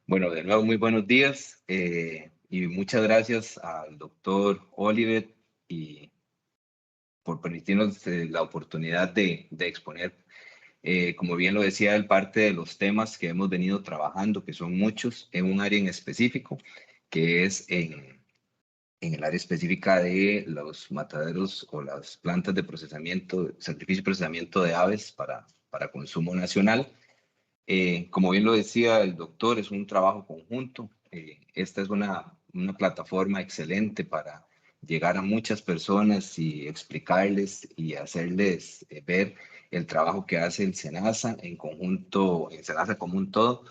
Bueno, de nuevo, muy buenos días y muchas gracias al doctor Olivet y por permitirnos la oportunidad de exponer, como bien lo decía, el parte de los temas que hemos venido trabajando, que son muchos, en un área en específico, que es en el área específica de los mataderos o las plantas de procesamiento, sacrificio y procesamiento de aves para consumo nacional. Como bien lo decía el doctor, es un trabajo conjunto. Esta es una plataforma excelente para llegar a muchas personas y explicarles y hacerles ver el trabajo que hace el SENASA en conjunto, el SENASA como un todo,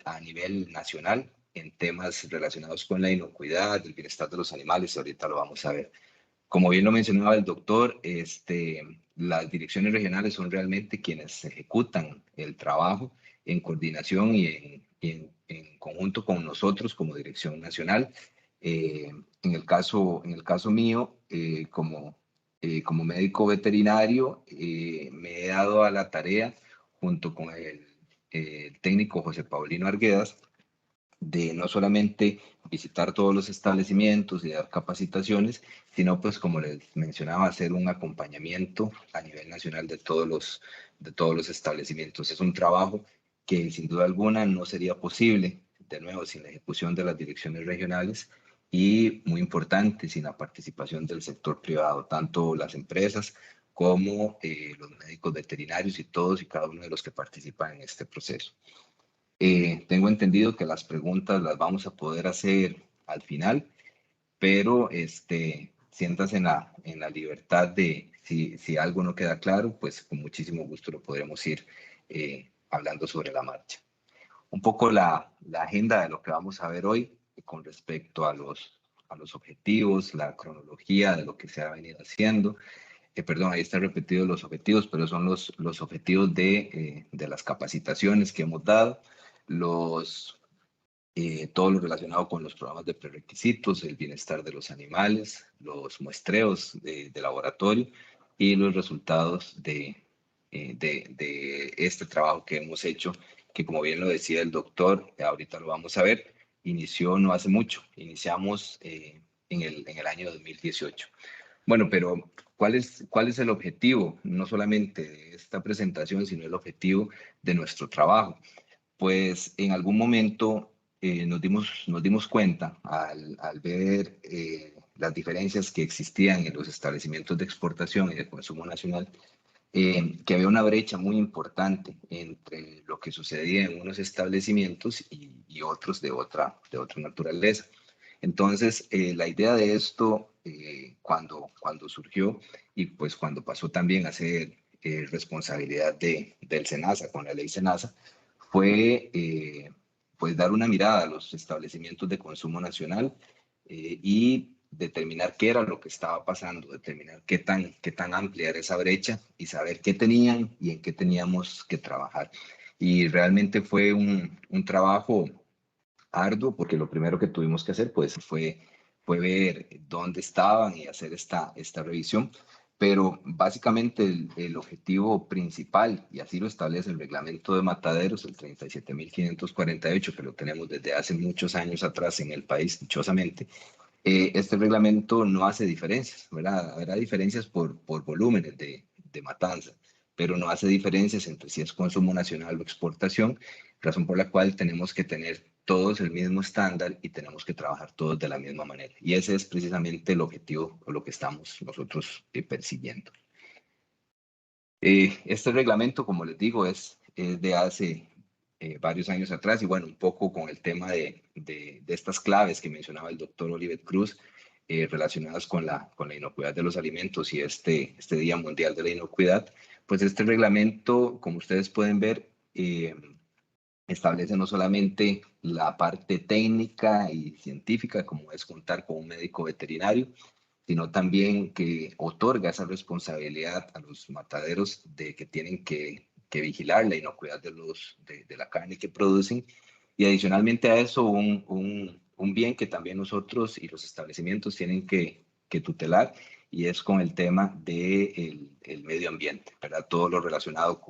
a nivel nacional en temas relacionados con la inocuidad, el bienestar de los animales. Ahorita lo vamos a ver. Como bien lo mencionaba el doctor, las direcciones regionales son realmente quienes ejecutan el trabajo en coordinación y en conjunto con nosotros como dirección nacional. En el caso mío, como médico veterinario, me he dado a la tarea, junto con el técnico José Paulino Arguedas, de no solamente visitar todos los establecimientos y dar capacitaciones, sino pues como les mencionaba, hacer un acompañamiento a nivel nacional de todos los establecimientos. Es un trabajo que sin duda alguna no sería posible, de nuevo, sin la ejecución de las direcciones regionales y, muy importante, sin la participación del sector privado, tanto las empresas como los médicos veterinarios y todos y cada uno de los que participan en este proceso. Tengo entendido que las preguntas las vamos a poder hacer al final, pero siéntanse en la libertad de, si algo no queda claro, pues con muchísimo gusto lo podremos ir hablando sobre la marcha. Un poco la agenda de lo que vamos a ver hoy con respecto a los objetivos, la cronología de lo que se ha venido haciendo. Perdón, ahí están repetidos los objetivos, pero son los objetivos de las capacitaciones que hemos dado, todo lo relacionado con los programas de prerequisitos, el bienestar de los animales, los muestreos de laboratorio y los resultados de este trabajo que hemos hecho, que como bien lo decía el doctor, ahorita lo vamos a ver, inició no hace mucho, iniciamos en el año 2018. Bueno, pero ¿cuál es el objetivo? No solamente de esta presentación, sino el objetivo de nuestro trabajo. Pues en algún momento nos dimos cuenta al ver las diferencias que existían en los establecimientos de exportación y de consumo nacional, que había una brecha muy importante entre lo que sucedía en unos establecimientos y otros de otra naturaleza. Entonces, la idea de esto, cuando surgió y pues cuando pasó también a ser responsabilidad del SENASA, con la ley SENASA, fue pues dar una mirada a los establecimientos de consumo nacional y determinar qué era lo que estaba pasando, determinar qué tan amplia era esa brecha y saber qué tenían y en qué teníamos que trabajar. Y realmente fue un trabajo arduo, porque lo primero que tuvimos que hacer pues fue ver dónde estaban y hacer esta revisión. Pero básicamente el objetivo principal, y así lo establece el reglamento de mataderos, el 37.548, que lo tenemos desde hace muchos años atrás en el país, dichosamente, este reglamento no hace diferencias, ¿verdad? Habrá diferencias por volúmenes de matanza, pero no hace diferencias entre si es consumo nacional o exportación, razón por la cual tenemos que tener todos el mismo estándar y tenemos que trabajar todos de la misma manera. Y ese es precisamente el objetivo o lo que estamos nosotros persiguiendo. Este reglamento, como les digo, es de hace varios años atrás y bueno, un poco con el tema de estas claves que mencionaba el doctor Olivet Cruz, relacionadas con la inocuidad de los alimentos y este Día Mundial de la Inocuidad. Pues este reglamento, como ustedes pueden ver, establece no solamente la parte técnica y científica, como es contar con un médico veterinario, sino también que otorga esa responsabilidad a los mataderos de que tienen que vigilar la inocuidad de la carne que producen. Y adicionalmente a eso, un bien que también nosotros y los establecimientos tienen que tutelar, y es con el tema del el medio ambiente, ¿verdad? Todo lo relacionado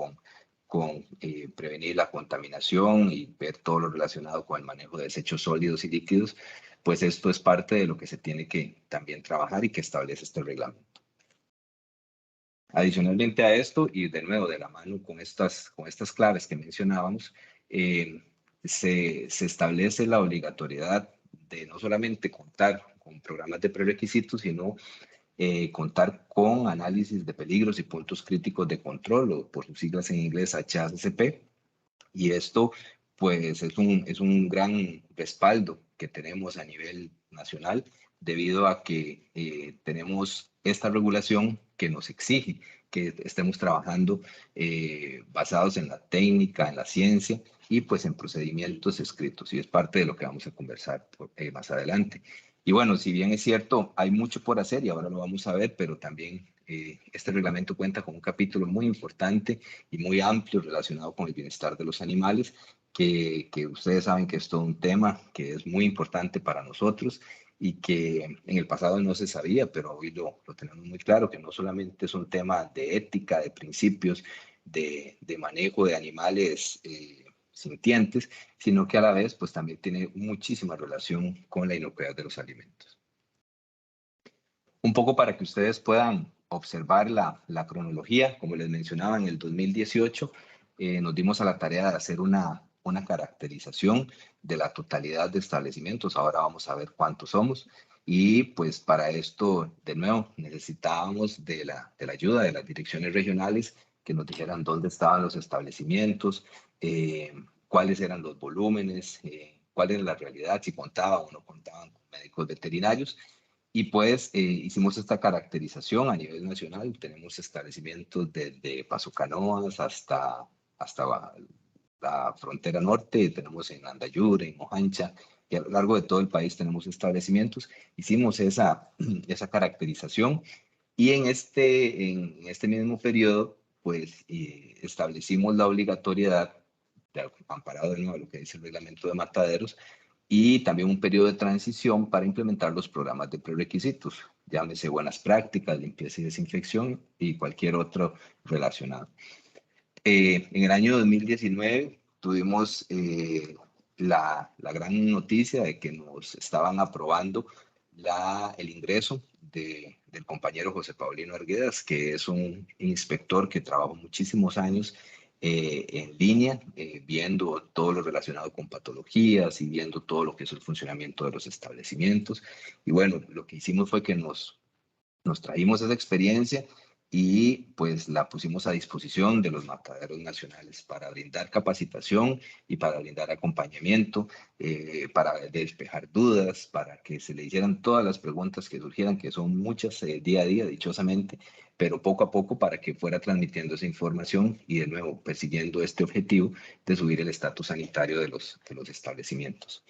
con prevenir la contaminación y ver todo lo relacionado con el manejo de desechos sólidos y líquidos, pues esto es parte de lo que se tiene que también trabajar y que establece este reglamento. Adicionalmente a esto, y de nuevo de la mano con estas claves que mencionábamos, se establece la obligatoriedad de no solamente contar con programas de prerequisitos, sino contar con análisis de peligros y puntos críticos de control, o por sus siglas en inglés HACCP, y esto pues es un gran respaldo que tenemos a nivel nacional debido a que tenemos esta regulación que nos exige que estemos trabajando basados en la técnica, en la ciencia y pues en procedimientos escritos, y es parte de lo que vamos a conversar más adelante. Y bueno, si bien es cierto, hay mucho por hacer y ahora lo vamos a ver, pero también este reglamento cuenta con un capítulo muy importante y muy amplio relacionado con el bienestar de los animales, que ustedes saben que es todo un tema que es muy importante para nosotros y que en el pasado no se sabía, pero hoy lo tenemos muy claro, que no solamente es un tema de ética, de principios, de manejo de animales sintientes, sino que a la vez pues también tiene muchísima relación con la inocuidad de los alimentos. Un poco para que ustedes puedan observar la cronología, como les mencionaba, en el 2018 nos dimos a la tarea de hacer una caracterización de la totalidad de establecimientos. Ahora vamos a ver cuántos somos. Y pues para esto, de nuevo, necesitábamos de la ayuda de las direcciones regionales que nos dijeran dónde estaban los establecimientos, cuáles eran los volúmenes, cuál era la realidad, si contaban o no contaban con médicos veterinarios. Y pues hicimos esta caracterización a nivel nacional. Tenemos establecimientos desde Paso Canoas hasta la frontera norte. Tenemos en Andayure, en Mojancha, y a lo largo de todo el país tenemos establecimientos. Hicimos esa caracterización y en este mismo periodo, pues establecimos la obligatoriedad, amparado de nuevo a lo que dice el reglamento de mataderos, y también un periodo de transición para implementar los programas de prerequisitos, llámese buenas prácticas, limpieza y desinfección y cualquier otro relacionado. En el año 2019 tuvimos la gran noticia de que nos estaban aprobando el ingreso del compañero José Paulino Arguedas, que es un inspector que trabajó muchísimos años en línea, viendo todo lo relacionado con patologías y viendo todo lo que es el funcionamiento de los establecimientos. Y bueno, lo que hicimos fue que nos traímos esa experiencia y pues la pusimos a disposición de los mataderos nacionales para brindar capacitación y para brindar acompañamiento, para despejar dudas, para que se le hicieran todas las preguntas que surgieran, que son muchas día a día, dichosamente, pero poco a poco para que fuera transmitiendo esa información y de nuevo persiguiendo este objetivo de subir el estatus sanitario de los establecimientos.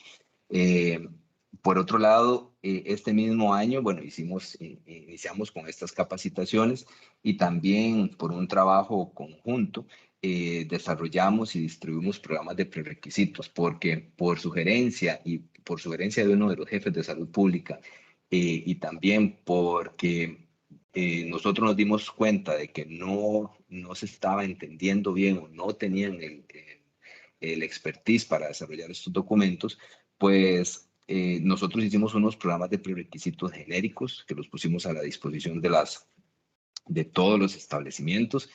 Por otro lado, este mismo año, bueno, iniciamos con estas capacitaciones y también por un trabajo conjunto desarrollamos y distribuimos programas de prerequisitos, porque por sugerencia de uno de los jefes de salud pública y también porque nosotros nos dimos cuenta de que no se estaba entendiendo bien o no tenían el expertise para desarrollar estos documentos, pues nosotros hicimos unos programas de prerequisitos genéricos que los pusimos a la disposición de todos los establecimientos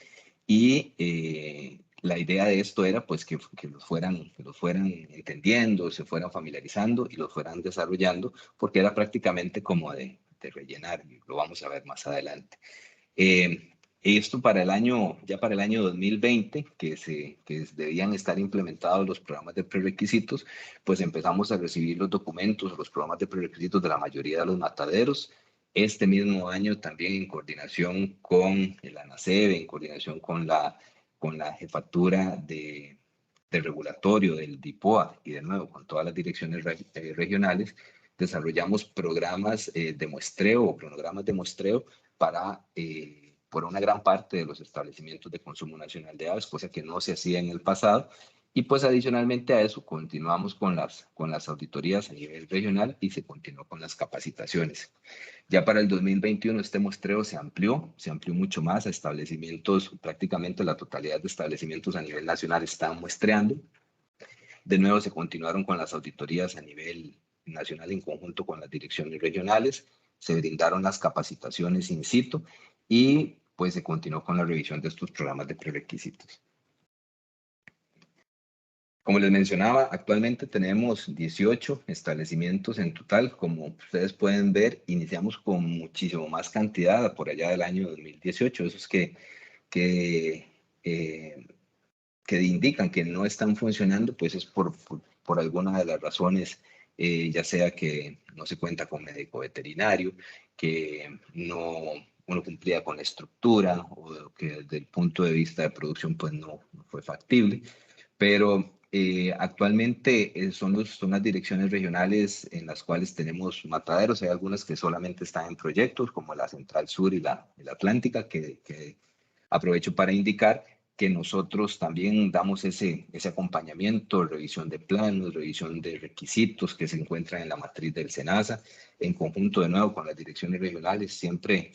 y la idea de esto era pues que los fueran entendiendo, se fueran familiarizando y los fueran desarrollando, porque era prácticamente como de rellenar, lo vamos a ver más adelante. Esto ya para el año 2020, que debían estar implementados los programas de prerequisitos, pues empezamos a recibir los documentos, los programas de prerequisitos de la mayoría de los mataderos. Este mismo año también en coordinación con el ANASEB, en coordinación con la jefatura de regulatorio del DIPOA y de nuevo con todas las direcciones regionales, desarrollamos programas de muestreo o cronogramas de muestreo por una gran parte de los establecimientos de consumo nacional de aves, cosa que no se hacía en el pasado Y pues adicionalmente a eso continuamos con las auditorías a nivel regional y se continuó con las capacitaciones. Ya para el 2021 este muestreo se amplió mucho más a establecimientos, prácticamente la totalidad de establecimientos a nivel nacional están muestreando. De nuevo se continuaron con las auditorías a nivel nacional en conjunto con las direcciones regionales, se brindaron las capacitaciones in situ y pues se continuó con la revisión de estos programas de prerequisitos. Como les mencionaba, actualmente tenemos 18 establecimientos en total. Como ustedes pueden ver, iniciamos con muchísimo más cantidad por allá del año 2018. Esos que, eh, que indican que no están funcionando, pues es por alguna de las razones, ya sea que no se cuenta con médico veterinario, que uno cumplía con la estructura o que desde el punto de vista de producción pues no fue factible. Pero actualmente son las direcciones regionales en las cuales tenemos mataderos. Hay algunas que solamente están en proyectos, como la Central Sur y la Atlántica, que aprovecho para indicar que nosotros también damos ese acompañamiento, revisión de planos, revisión de requisitos que se encuentran en la matriz del SENASA, en conjunto de nuevo con las direcciones regionales, siempre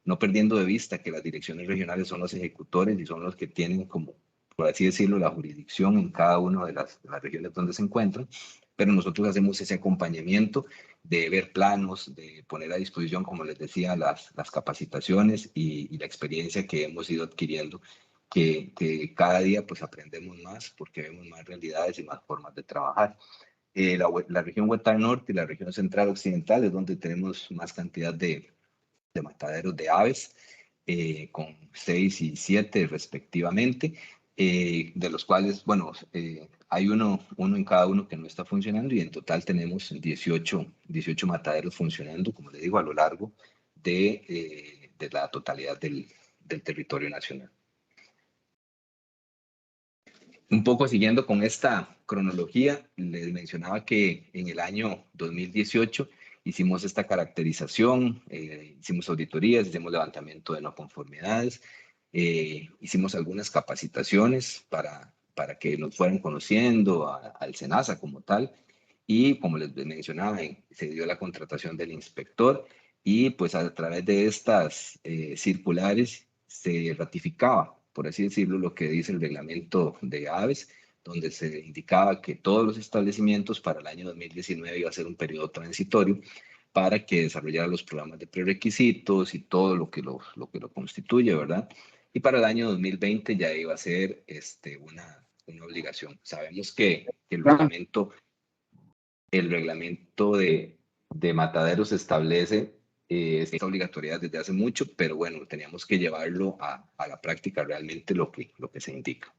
no perdiendo de vista que las direcciones regionales son los ejecutores y son los que tienen como, por así decirlo, la jurisdicción en cada una de las regiones donde se encuentran, pero nosotros hacemos ese acompañamiento de ver planos, de poner a disposición, como les decía, las capacitaciones y la experiencia que hemos ido adquiriendo, que cada día pues aprendemos más porque vemos más realidades y más formas de trabajar. La región Huetar Norte y la región Central Occidental es donde tenemos más cantidad de mataderos de aves, con 6 y 7 respectivamente, de los cuales, bueno, hay uno en cada uno que no está funcionando y en total tenemos 18 mataderos funcionando, como le digo, a lo largo de la totalidad del territorio nacional. Un poco siguiendo con esta cronología, les mencionaba que en el año 2018 hicimos esta caracterización, hicimos auditorías, hicimos levantamiento de no conformidades, hicimos algunas capacitaciones para que nos fueran conociendo al SENASA como tal, y como les mencionaba, se dio la contratación del inspector y pues a través de estas circulares se ratificaba, por así decirlo, lo que dice el reglamento de aves, donde se indicaba que todos los establecimientos para el año 2019 iba a ser un periodo transitorio para que desarrollara los programas de prerequisitos y todo lo que lo constituye, ¿verdad? Y para el año 2020 ya iba a ser una obligación. Sabemos que el reglamento de mataderos establece esta obligatoriedad desde hace mucho, pero bueno, teníamos que llevarlo a la práctica realmente lo que se indica.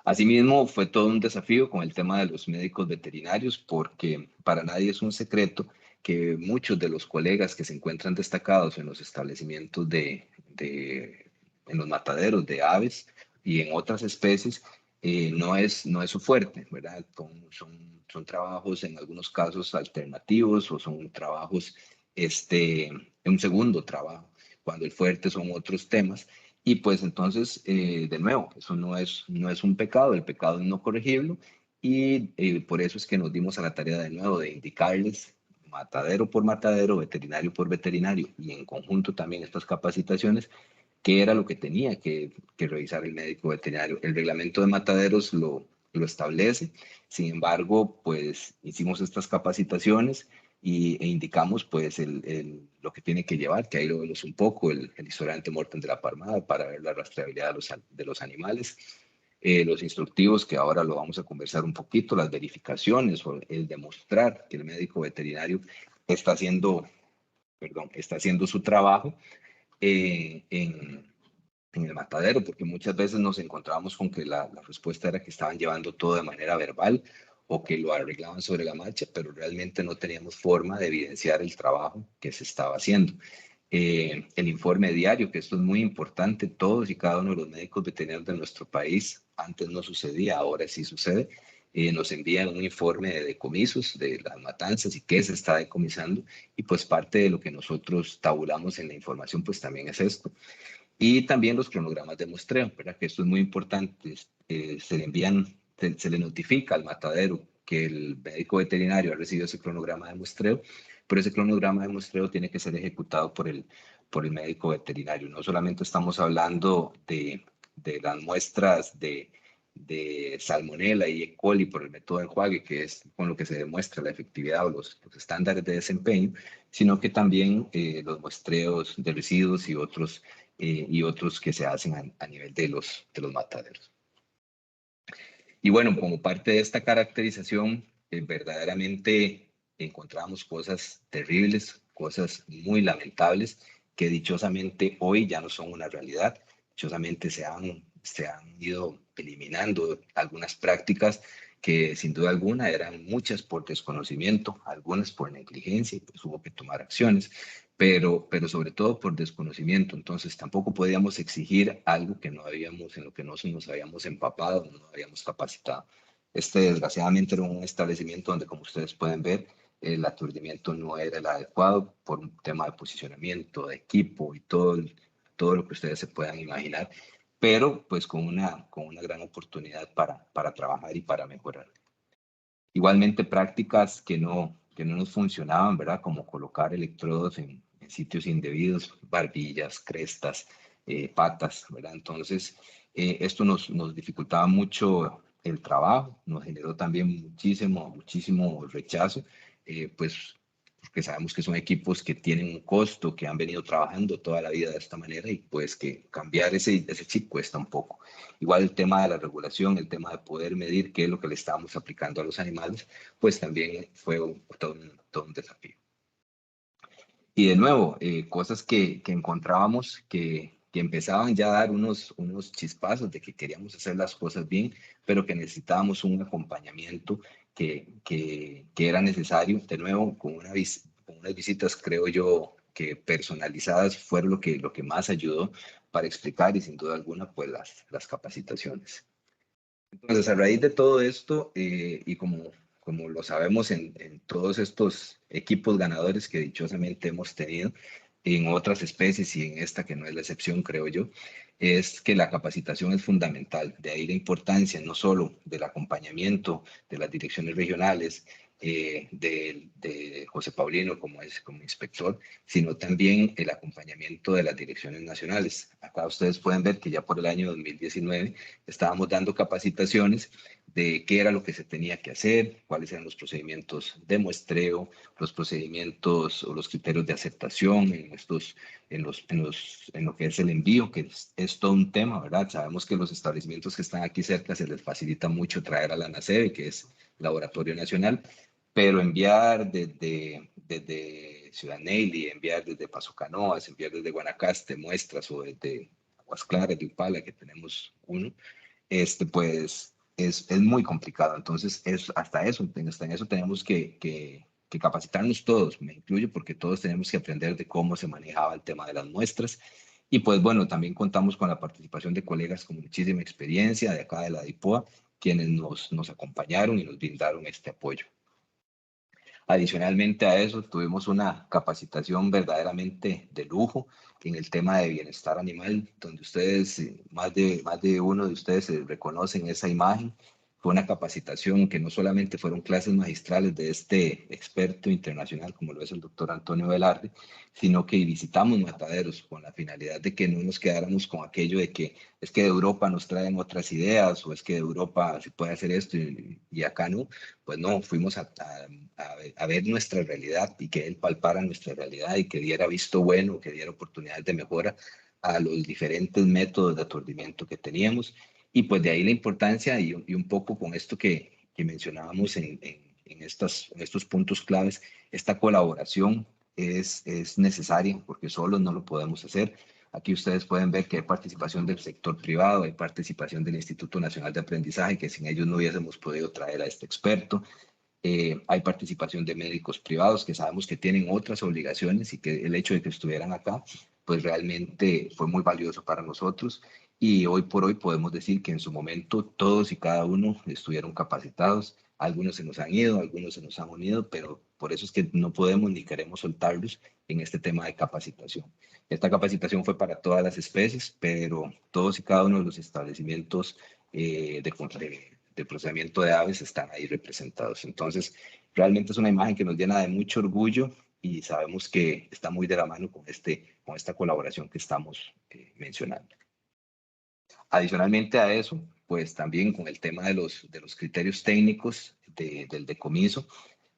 Asimismo, fue todo un desafío con el tema de los médicos veterinarios, porque para nadie es un secreto que muchos de los colegas que se encuentran destacados en los establecimientos en los mataderos de aves y en otras especies, no es su fuerte, ¿verdad? Son trabajos en algunos casos alternativos o son trabajos, un segundo trabajo, cuando el fuerte son otros temas. Y pues entonces, de nuevo, eso no es un pecado, el pecado es no corregirlo y por eso es que nos dimos a la tarea de nuevo de indicarles matadero por matadero, veterinario por veterinario y en conjunto también estas capacitaciones, qué era lo que tenía que revisar el médico veterinario. El reglamento de mataderos lo establece, sin embargo, pues hicimos estas capacitaciones e indicamos pues lo que tiene que llevar, que ahí lo vemos un poco, el historial mortem de la palmada para ver la rastreabilidad de los animales, los instructivos que ahora lo vamos a conversar un poquito, las verificaciones o el demostrar que el médico veterinario está haciendo su trabajo en el matadero, porque muchas veces nos encontrábamos con que la respuesta era que estaban llevando todo de manera verbal o que lo arreglaban sobre la marcha, pero realmente no teníamos forma de evidenciar el trabajo que se estaba haciendo. El informe diario, que esto es muy importante, todos y cada uno de los médicos veterinarios de nuestro país, antes no sucedía, ahora sí sucede, nos envían un informe de decomisos de las matanzas y qué se está decomisando, y pues parte de lo que nosotros tabulamos en la información pues también es esto. Y también los cronogramas de muestreo, ¿verdad? Que esto es muy importante. Se le notifica al matadero que el médico veterinario ha recibido ese cronograma de muestreo, pero ese cronograma de muestreo tiene que ser ejecutado por el médico veterinario. No solamente estamos hablando de las muestras de Salmonella y E. coli por el método de enjuague, que es con lo que se demuestra la efectividad o los estándares de desempeño, sino que también los muestreos de residuos y otros que se hacen a nivel de los mataderos. Y bueno, como parte de esta caracterización, verdaderamente encontramos cosas terribles, cosas muy lamentables, que dichosamente hoy ya no son una realidad. Dichosamente se han ido eliminando algunas prácticas que sin duda alguna eran muchas por desconocimiento, algunas por negligencia, y pues hubo que tomar acciones, pero sobre todo por desconocimiento. Entonces tampoco podíamos exigir algo que no habíamos, en lo que no nos habíamos empapado, no nos habíamos capacitado. Este desgraciadamente era un establecimiento donde, como ustedes pueden ver, el aturdimiento no era el adecuado por un tema de posicionamiento, de equipo y todo lo que ustedes se puedan imaginar, pero pues con una gran oportunidad para trabajar y para mejorar. Igualmente prácticas que no nos funcionaban, ¿verdad? Como colocar electrodos en sitios indebidos, barbillas, crestas, patas, ¿verdad? Entonces, esto nos dificultaba mucho el trabajo, nos generó también muchísimo rechazo, pues porque sabemos que son equipos que tienen un costo, que han venido trabajando toda la vida de esta manera y pues que cambiar ese chip cuesta un poco. Igual el tema de la regulación, el tema de poder medir qué es lo que le estábamos aplicando a los animales, pues también fue todo un desafío. Y de nuevo, cosas que encontrábamos que empezaban ya a dar unos chispazos de que queríamos hacer las cosas bien, pero que necesitábamos un acompañamiento que era necesario. De nuevo, con unas visitas, creo yo, que personalizadas fueron lo que más ayudó para explicar y sin duda alguna, pues las capacitaciones. Entonces, a raíz de todo esto, y como lo sabemos en todos estos equipos ganadores que dichosamente hemos tenido en otras especies y en esta que no es la excepción, creo yo, es que la capacitación es fundamental. De ahí la importancia no solo del acompañamiento de las direcciones regionales, de José Paulino como inspector, sino también el acompañamiento de las direcciones nacionales. Acá ustedes pueden ver que ya por el año 2019 estábamos dando capacitaciones de qué era lo que se tenía que hacer, cuáles eran los procedimientos de muestreo, los procedimientos o los criterios de aceptación en lo que es el envío, que es todo un tema, ¿verdad? Sabemos que los establecimientos que están aquí cerca se les facilita mucho traer a la NACEBE, que es Laboratorio Nacional, pero enviar desde Ciudad Neyli, enviar desde Paso Canoas, enviar desde Guanacaste muestras o desde Aguas Claras de Upala, que tenemos uno, pues es muy complicado. Entonces, hasta en eso tenemos que capacitarnos todos, me incluyo, porque todos tenemos que aprender de cómo se manejaba el tema de las muestras. Y pues bueno, también contamos con la participación de colegas con muchísima experiencia de acá de la DIPOA, quienes nos acompañaron y nos brindaron este apoyo. Adicionalmente a eso, tuvimos una capacitación verdaderamente de lujo en el tema de bienestar animal, donde ustedes, más de uno de ustedes se reconocen esa imagen. Fue una capacitación que no solamente fueron clases magistrales de este experto internacional, como lo es el doctor Antonio Velarde, sino que visitamos mataderos con la finalidad de que no nos quedáramos con aquello de que es que de Europa nos traen otras ideas o es que de Europa se puede hacer esto y acá no. Pues no, fuimos a ver nuestra realidad y que él palpara nuestra realidad y que diera visto bueno, que diera oportunidades de mejora a los diferentes métodos de aturdimiento que teníamos. Y pues de ahí la importancia y un poco con esto que mencionábamos en estos puntos claves, esta colaboración es necesaria porque solos no lo podemos hacer. Aquí ustedes pueden ver que hay participación del sector privado, hay participación del Instituto Nacional de Aprendizaje, que sin ellos no hubiésemos podido traer a este experto. Hay participación de médicos privados que sabemos que tienen otras obligaciones y que el hecho de que estuvieran acá, pues realmente fue muy valioso para nosotros. y hoy por hoy podemos decir que en su momento todos y cada uno estuvieron capacitados. Algunos se nos han ido, algunos se nos han unido, pero por eso es que no podemos ni queremos soltarlos en este tema de capacitación. Esta capacitación fue para todas las especies, pero todos y cada uno de los establecimientos de procesamiento de aves están ahí representados. Entonces, realmente es una imagen que nos llena de mucho orgullo y sabemos que está muy de la mano con esta colaboración que estamos mencionando. Adicionalmente a eso, pues también con el tema de los criterios técnicos del decomiso,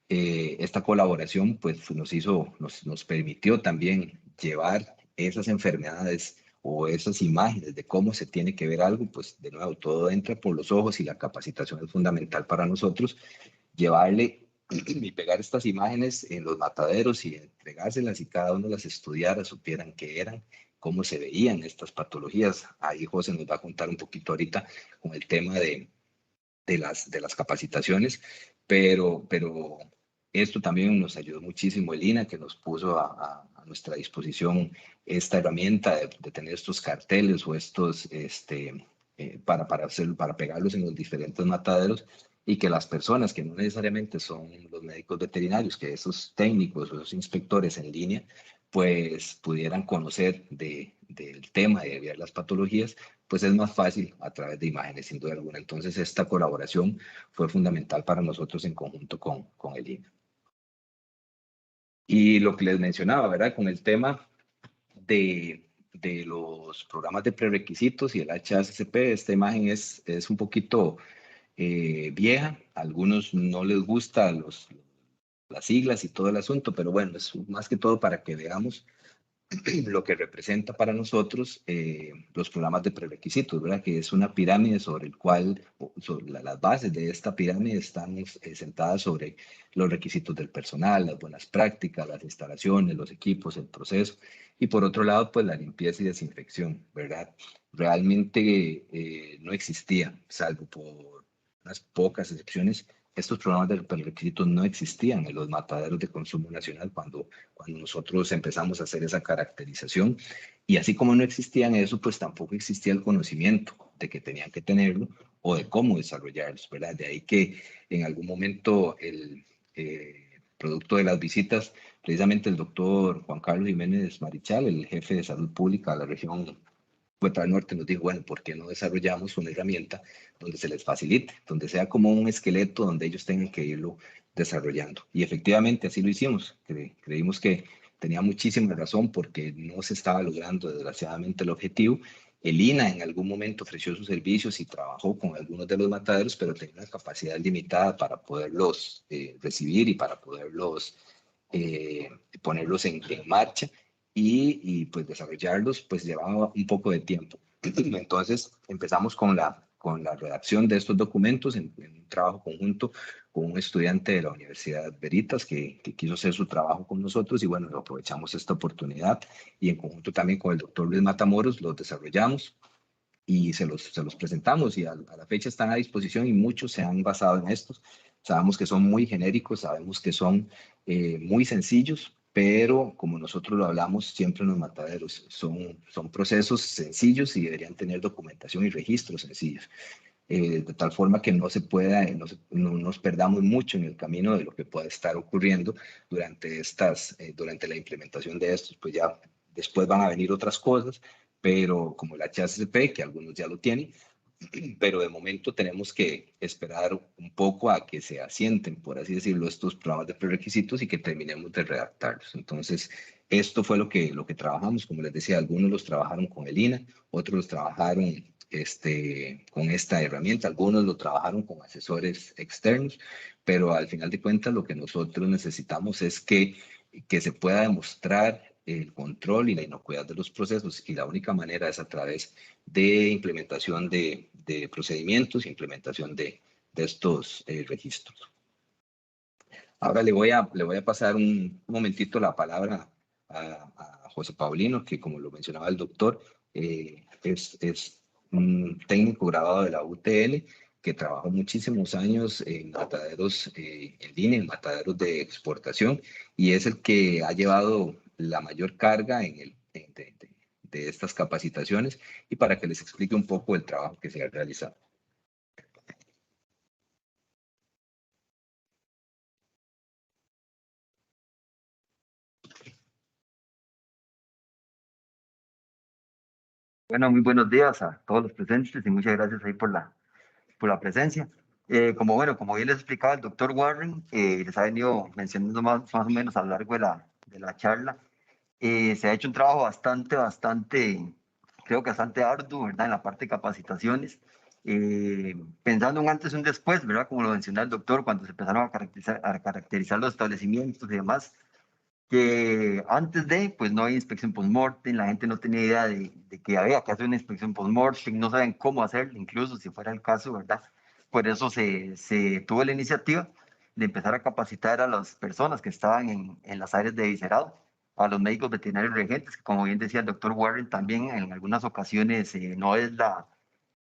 esta colaboración pues nos permitió también llevar esas enfermedades o esas imágenes de cómo se tiene que ver algo, pues de nuevo todo entra por los ojos y la capacitación es fundamental para nosotros, llevarle y pegar estas imágenes en los mataderos y entregárselas y cada uno las estudiara, supieran qué eran, cómo se veían estas patologías. Ahí José nos va a contar un poquito ahorita con el tema de las capacitaciones, pero esto también nos ayudó muchísimo el INA, que nos puso a nuestra disposición esta herramienta de tener estos carteles o estos, para pegarlos en los diferentes mataderos y que las personas que no necesariamente son los médicos veterinarios, que esos técnicos o esos inspectores en línea, pues pudieran conocer del tema y de ver las patologías, pues es más fácil a través de imágenes, sin duda alguna. Entonces, esta colaboración fue fundamental para nosotros en conjunto con el INA. Y lo que les mencionaba, ¿verdad? Con el tema de los programas de prerequisitos y el HACCP, esta imagen es un poquito vieja. A algunos no les gustan las siglas y todo el asunto, pero bueno, es más que todo para que veamos lo que representa para nosotros los programas de prerequisitos, ¿verdad? Que es una pirámide sobre el cual, las bases de esta pirámide están sentadas sobre los requisitos del personal, las buenas prácticas, las instalaciones, los equipos, el proceso. Y por otro lado, pues la limpieza y desinfección, ¿verdad? Realmente no existía, salvo por unas pocas excepciones, estos programas de prerequisitos no existían en los mataderos de consumo nacional cuando nosotros empezamos a hacer esa caracterización. Y así como no existían eso, pues tampoco existía el conocimiento de que tenían que tenerlo o de cómo desarrollarlos, ¿verdad? De ahí que en algún momento producto de las visitas, precisamente el doctor Juan Carlos Jiménez Marichal, el jefe de salud pública de la región Puerto del Norte, nos dijo, bueno, ¿por qué no desarrollamos una herramienta donde se les facilite, donde sea como un esqueleto donde ellos tengan que irlo desarrollando? Y efectivamente así lo hicimos. Creímos que tenía muchísima razón porque no se estaba logrando desgraciadamente el objetivo. El INA en algún momento ofreció sus servicios y trabajó con algunos de los mataderos, pero tenía una capacidad limitada para poderlos recibir y para poderlos ponerlos en marcha y pues desarrollarlos pues llevaba un poco de tiempo. Entonces empezamos con la redacción de estos documentos en un trabajo conjunto con un estudiante de la Universidad Veritas que quiso hacer su trabajo con nosotros y bueno, aprovechamos esta oportunidad y en conjunto también con el doctor Luis Matamoros los desarrollamos y se los presentamos y a la fecha están a disposición y muchos se han basado en estos. Sabemos que son muy genéricos, sabemos que son muy sencillos, pero como nosotros lo hablamos siempre en los mataderos, son procesos sencillos y deberían tener documentación y registros sencillos. De tal forma que no se pueda, no nos perdamos mucho en el camino de lo que pueda estar ocurriendo durante la implementación de estos, pues ya después van a venir otras cosas, pero como el HACCP, que algunos ya lo tienen, pero de momento tenemos que esperar un poco a que se asienten, por así decirlo, estos programas de prerequisitos y que terminemos de redactarlos. Entonces, esto fue lo que trabajamos. Como les decía, algunos los trabajaron con el INA, otros los trabajaron con esta herramienta, algunos lo trabajaron con asesores externos, pero al final de cuentas lo que nosotros necesitamos es que se pueda demostrar el control y la inocuidad de los procesos y la única manera es a través de implementación de procedimientos, implementación de estos registros. Ahora le voy a pasar un momentito la palabra a José Paulino, que como lo mencionaba el doctor, es un técnico graduado de la UTN que trabajó muchísimos años en mataderos en línea, en mataderos de exportación, y es el que ha llevado la mayor carga de estas capacitaciones y para que les explique un poco el trabajo que se ha realizado. Bueno, muy buenos días a todos los presentes y muchas gracias ahí por la presencia. Como bien les explicaba el doctor Warren, les ha venido mencionando más o menos a lo largo de la charla, se ha hecho un trabajo creo que bastante arduo, ¿verdad? En la parte de capacitaciones, pensando un antes y un después, ¿verdad? Como lo mencionó el doctor, cuando se empezaron a caracterizar los establecimientos y demás, que antes de, pues no había inspección post-mortem, la gente no tenía idea de que había que hacer una inspección post-mortem, no saben cómo hacerlo, incluso si fuera el caso, ¿verdad? Por eso se tuvo la iniciativa de empezar a capacitar a las personas que estaban en las áreas de viscerado, a los médicos veterinarios regentes, que como bien decía el doctor Warren, también en algunas ocasiones no es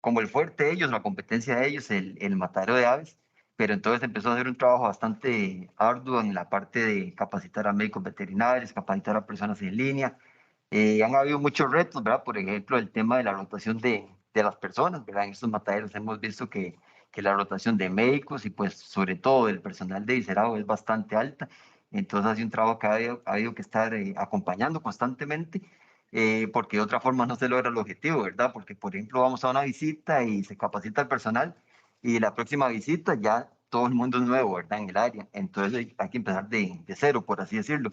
como el fuerte de ellos, la competencia de ellos, el matadero de aves, pero entonces empezó a hacer un trabajo bastante arduo en la parte de capacitar a médicos veterinarios, capacitar a personas en línea. Han habido muchos retos, ¿verdad? Por ejemplo, el tema de la rotación de las personas, ¿verdad? En estos mataderos hemos visto que la rotación de médicos y pues sobre todo del personal de viscerado es bastante alta. Entonces ha sido un trabajo que ha habido que estar acompañando constantemente, porque de otra forma no se logra el objetivo, ¿verdad? Porque, por ejemplo, vamos a una visita y se capacita el personal y la próxima visita ya todo el mundo es nuevo, ¿verdad? En el área. Entonces hay que empezar de cero, por así decirlo,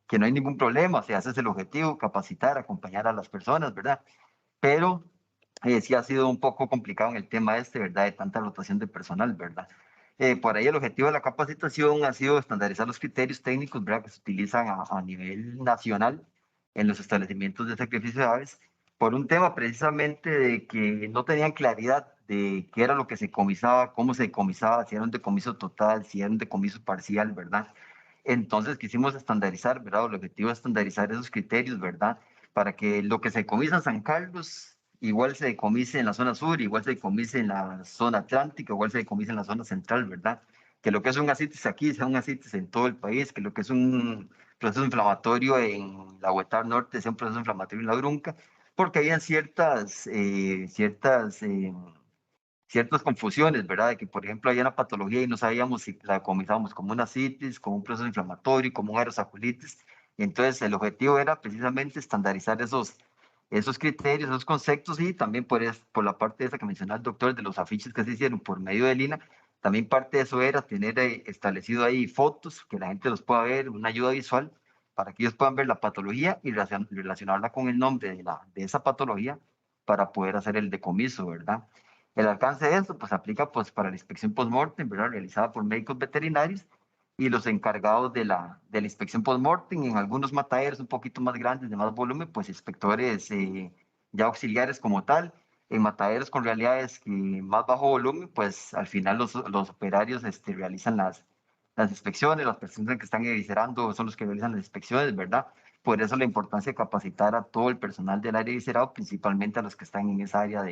que no hay ningún problema, se hace el objetivo, capacitar, acompañar a las personas, ¿verdad? Pero sí ha sido un poco complicado en el tema este, ¿verdad? De tanta rotación de personal, ¿verdad? Por ahí el objetivo de la capacitación ha sido estandarizar los criterios técnicos, ¿verdad? Que se utilizan a nivel nacional en los establecimientos de sacrificio de aves, por un tema precisamente de que no tenían claridad de qué era lo que se decomisaba, cómo se decomisaba, si era un decomiso total, si era un decomiso parcial, ¿verdad? Entonces quisimos estandarizar, ¿verdad? El objetivo es estandarizar esos criterios, ¿verdad? Para que lo que se decomisa en San Carlos igual se decomise en la zona sur, igual se decomise en la zona atlántica, igual se decomise en la zona central, ¿verdad? Que lo que es un asitis aquí sea un asitis en todo el país, que lo que es un proceso inflamatorio en la Huetar Norte sea un proceso inflamatorio en la Brunca, porque habían ciertas confusiones, ¿verdad? De que, por ejemplo, había una patología y no sabíamos si la comisábamos como una citis, como un proceso inflamatorio, como un aerosaculitis. Y entonces el objetivo era precisamente estandarizar esos criterios, esos conceptos y también por la parte esa que mencionaba el doctor de los afiches que se hicieron por medio de Lina, también parte de eso era tener establecido ahí fotos, que la gente los pueda ver, una ayuda visual para que ellos puedan ver la patología y relacionarla con el nombre de esa patología para poder hacer el decomiso, ¿verdad? El alcance de esto pues aplica pues para la inspección post-mortem, ¿verdad? Realizada por médicos veterinarios y los encargados de la inspección post-mortem, en algunos mataderos un poquito más grandes, de más volumen, pues inspectores ya auxiliares como tal. En mataderos con realidades que más bajo volumen, pues al final los operarios realizan las inspecciones, las personas que están eviscerando son los que realizan las inspecciones, ¿verdad? Por eso la importancia de capacitar a todo el personal del área de viscerado, principalmente a los que están en esa área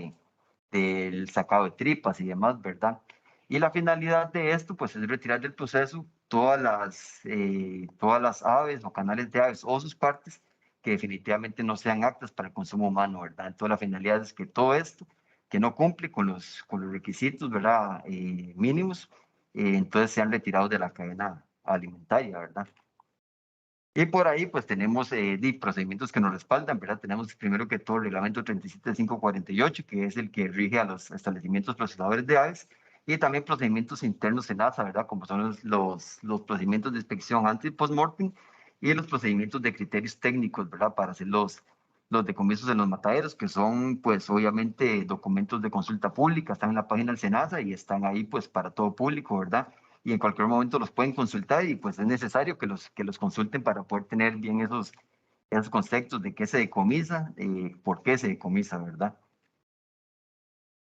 del sacado de tripas y demás, ¿verdad? Y la finalidad de esto, pues, es retirar del proceso todas las aves o canales de aves o sus partes que definitivamente no sean aptas para el consumo humano, ¿verdad? Entonces, la finalidad es que todo esto, que no cumple con los requisitos, ¿verdad? Mínimos, entonces sean retirados de la cadena alimentaria, ¿verdad? Y por ahí, pues tenemos procedimientos que nos respaldan, ¿verdad? Tenemos primero que todo el reglamento 37548, que es el que rige a los establecimientos procesadores de aves, y también procedimientos internos en ASA, ¿verdad? Como son los procedimientos de inspección antes y post-mortem y los procedimientos de criterios técnicos, ¿verdad? Para hacer los decomisos en los mataderos, que son, pues, obviamente, documentos de consulta pública, están en la página del SENASA y están ahí, pues, para todo público, ¿verdad? Y en cualquier momento los pueden consultar y pues es necesario que los consulten para poder tener bien esos conceptos de qué se decomisa, por qué se decomisa, ¿verdad?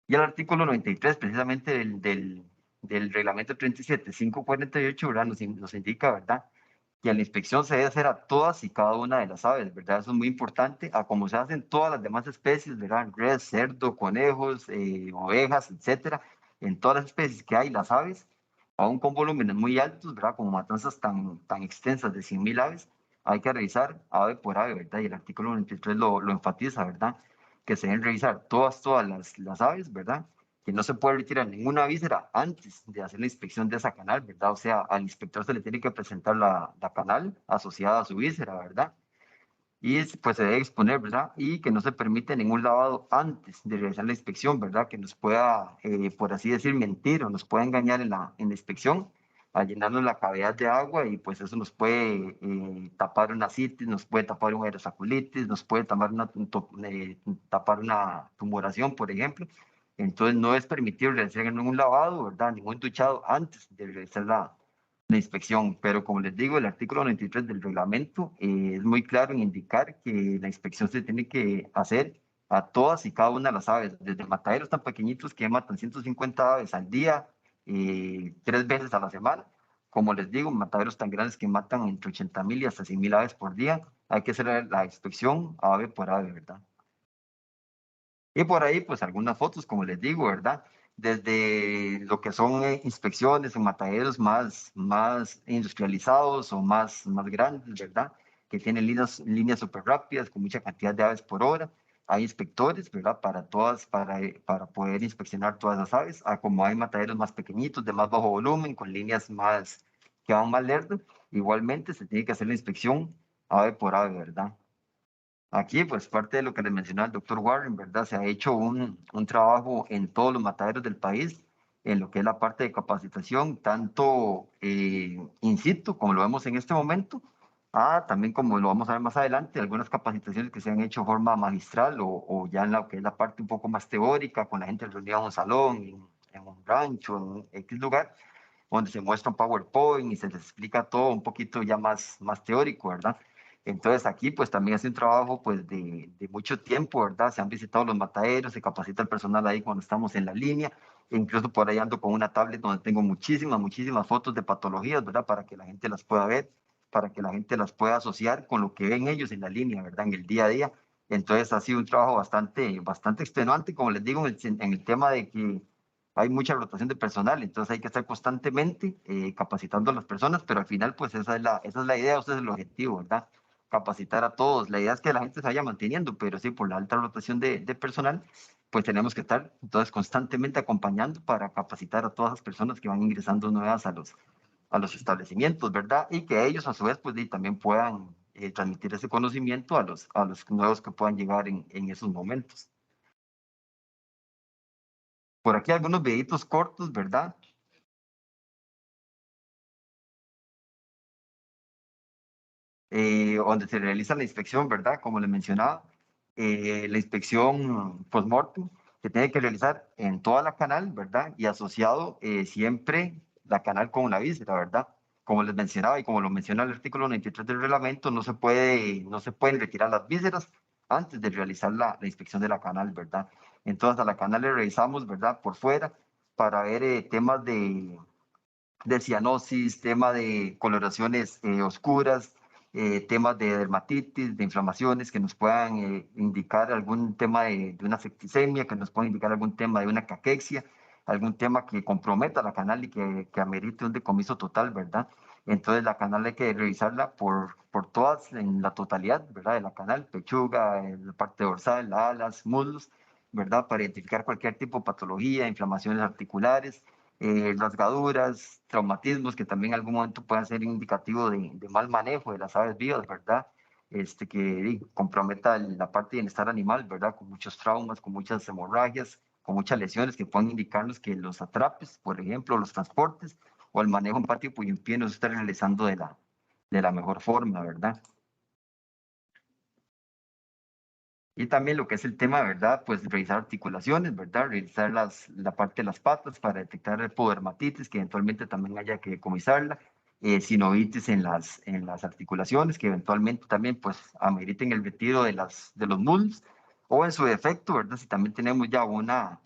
Y el artículo 93, precisamente del reglamento 37548, ¿verdad? Nos indica, ¿verdad? Que la inspección se debe hacer a todas y cada una de las aves, ¿verdad? Eso es muy importante, a como se hacen todas las demás especies, ¿verdad? Res, cerdo, conejos, ovejas, etcétera. En todas las especies que hay, las aves, aún con volúmenes muy altos, ¿verdad? Como matanzas tan extensas de 100.000 aves, hay que revisar ave por ave, ¿verdad? Y el artículo 93 lo enfatiza, ¿verdad? Que se deben revisar todas las aves, ¿verdad? Que no se puede retirar ninguna víscera antes de hacer la inspección de esa canal, ¿verdad? O sea, al inspector se le tiene que presentar la canal asociada a su víscera, ¿verdad? Y pues se debe exponer, ¿verdad? Y que no se permite ningún lavado antes de realizar la inspección, ¿verdad? Que nos pueda, por así decir, mentir o nos pueda engañar en la inspección al llenarnos la cavidad de agua y pues eso nos puede tapar una citis, nos puede tapar una aerosaculitis, nos puede tapar una tumoración, por ejemplo. Entonces no es permitido realizar ningún lavado, ¿verdad? Ningún duchado antes de realizar la inspección, pero como les digo, el artículo 93 del reglamento es muy claro en indicar que la inspección se tiene que hacer a todas y cada una de las aves, desde mataderos tan pequeñitos que matan 150 aves al día, 3 veces a la semana, como les digo, mataderos tan grandes que matan entre 80.000 y hasta 100.000 aves por día, hay que hacer la inspección ave por ave, ¿verdad? Y por ahí, pues algunas fotos, como les digo, ¿verdad? Desde lo que son inspecciones en mataderos más industrializados o más grandes, ¿verdad? Que tienen líneas súper rápidas con mucha cantidad de aves por hora. Hay inspectores, ¿verdad? Para poder inspeccionar todas las aves, a como hay mataderos más pequeñitos, de más bajo volumen, con líneas que van más lerdo. Igualmente se tiene que hacer la inspección ave por ave, ¿verdad? Aquí, pues parte de lo que le mencionaba el doctor Warren, ¿verdad? Se ha hecho un trabajo en todos los mataderos del país, en lo que es la parte de capacitación, tanto in situ, como lo vemos en este momento, también como lo vamos a ver más adelante, algunas capacitaciones que se han hecho de forma magistral o ya en lo que es la parte un poco más teórica, con la gente reunida en un salón, en un rancho, en X lugar, donde se muestra un PowerPoint y se les explica todo un poquito ya más teórico, ¿verdad? Entonces aquí pues también hace un trabajo pues de mucho tiempo, ¿verdad? Se han visitado los mataderos, se capacita el personal ahí cuando estamos en la línea, e incluso por ahí ando con una tablet donde tengo muchísimas fotos de patologías, ¿verdad? Para que la gente las pueda ver, para que la gente las pueda asociar con lo que ven ellos en la línea, ¿verdad? En el día a día. Entonces ha sido un trabajo bastante extenuante, como les digo, en el tema de que hay mucha rotación de personal, entonces hay que estar constantemente capacitando a las personas, pero al final pues esa es la idea, ese es el objetivo, ¿verdad? Capacitar a todos. La idea es que la gente se vaya manteniendo, pero sí, por la alta rotación de personal, pues tenemos que estar entonces constantemente acompañando para capacitar a todas las personas que van ingresando nuevas a los establecimientos, ¿verdad? Y que ellos a su vez pues también puedan transmitir ese conocimiento a los nuevos que puedan llegar en esos momentos. Por aquí algunos videitos cortos, ¿verdad? Donde se realiza la inspección, ¿verdad? Como les mencionaba, la inspección post-mortem se tiene que realizar en toda la canal, ¿verdad? Y asociado siempre la canal con la víscera, ¿verdad? Como les mencionaba y como lo menciona el artículo 93 del reglamento, no se pueden retirar las vísceras antes de realizar la inspección de la canal, ¿verdad? Entonces a la canal le revisamos, ¿verdad? Por fuera para ver temas de cianosis, tema de coloraciones oscuras, temas de dermatitis, de inflamaciones que nos puedan indicar algún tema de una septicemia, que nos puedan indicar algún tema de una caquexia, algún tema que comprometa la canal y que amerite un decomiso total, ¿verdad? Entonces la canal hay que revisarla por todas, en la totalidad, ¿verdad? De la canal, pechuga, la parte dorsal, alas, muslos, ¿verdad? Para identificar cualquier tipo de patología, inflamaciones articulares, rasgaduras, traumatismos que también en algún momento puedan ser indicativo de mal manejo de las aves vivas, ¿verdad? Que comprometa la parte de bienestar animal, ¿verdad? Con muchos traumas, con muchas hemorragias, con muchas lesiones que puedan indicarnos que los atrapes, por ejemplo, los transportes o el manejo en patio y en pie no se está realizando de la mejor forma, ¿verdad? Y también lo que es el tema, ¿verdad? Pues revisar articulaciones, ¿verdad? Revisar la parte de las patas para detectar podermatitis, que eventualmente también haya que decomisarla, sinovitis en las articulaciones, que eventualmente también pues ameriten el retiro de los muslos, o en su defecto, ¿verdad? Si también tenemos ya una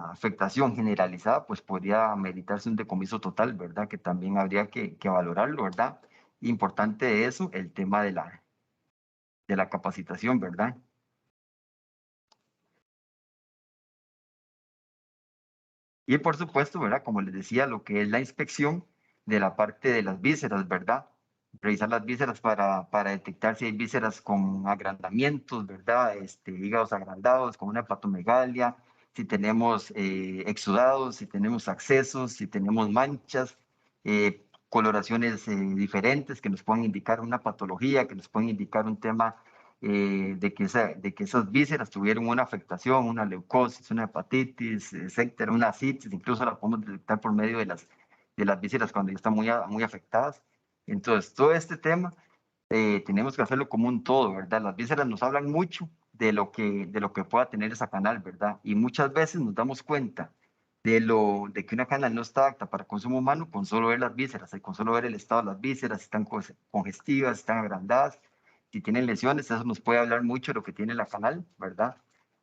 afectación generalizada, pues podría ameritarse un decomiso total, ¿verdad? Que también habría que valorarlo, ¿verdad? Importante eso, el tema de la capacitación, ¿verdad? Y por supuesto, ¿verdad? Como les decía, lo que es la inspección de la parte de las vísceras, ¿verdad? revisar las vísceras para detectar si hay vísceras con agrandamientos, ¿verdad? Hígados agrandados, con una hepatomegalia, si tenemos exudados, si tenemos accesos, si tenemos manchas, coloraciones diferentes que nos pueden indicar una patología, que nos pueden indicar un tema de que esas vísceras tuvieron una afectación, una leucosis, una hepatitis, etcétera, una ascitis, incluso la podemos detectar por medio de las vísceras cuando ya están muy afectadas. Entonces, todo este tema tenemos que hacerlo como un todo, ¿verdad? Las vísceras nos hablan mucho de lo que pueda tener esa canal, ¿verdad? Y muchas veces nos damos cuenta de que una canal no está apta para consumo humano con solo ver las vísceras, con solo ver el estado de las vísceras, si están congestivas, si están agrandadas, si tienen lesiones, eso nos puede hablar mucho de lo que tiene la canal, ¿verdad?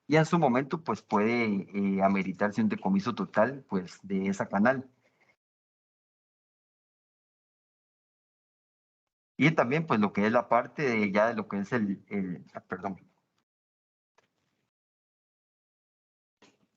Y en su momento, pues puede ameritarse un decomiso total, pues, de esa canal. Y también, pues, lo que es la parte de ya de lo que es perdón,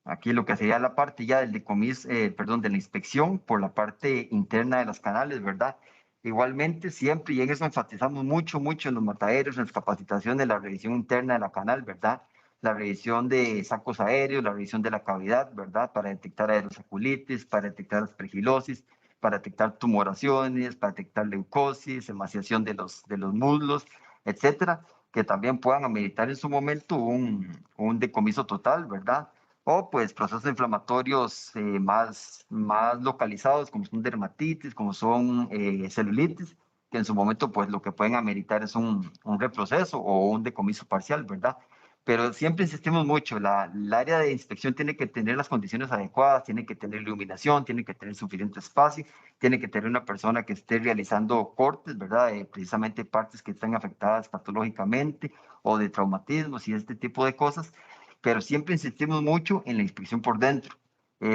aquí lo que sería la parte ya del decomiso, perdón, de la inspección por la parte interna de las canales, ¿verdad? Igualmente, siempre, y en eso enfatizamos mucho, mucho en los mataderos, en las capacitaciones, la revisión interna de la canal, ¿verdad? La revisión de sacos aéreos, la revisión de la cavidad, ¿verdad? Para detectar aerosaculitis, para detectar aspergilosis, para detectar tumoraciones, para detectar leucosis, emaciación de los muslos, etcétera, que también puedan ameritar en su momento un decomiso total, ¿verdad? O pues procesos inflamatorios más localizados, como son dermatitis, como son celulitis, que en su momento pues lo que pueden ameritar es un reproceso o un decomiso parcial, ¿verdad? Pero siempre insistimos mucho, el área de inspección tiene que tener las condiciones adecuadas, tiene que tener iluminación, tiene que tener suficiente espacio, tiene que tener una persona que esté realizando cortes, ¿verdad? Precisamente partes que están afectadas patológicamente o de traumatismos y este tipo de cosas, pero siempre insistimos mucho en la inspección por dentro.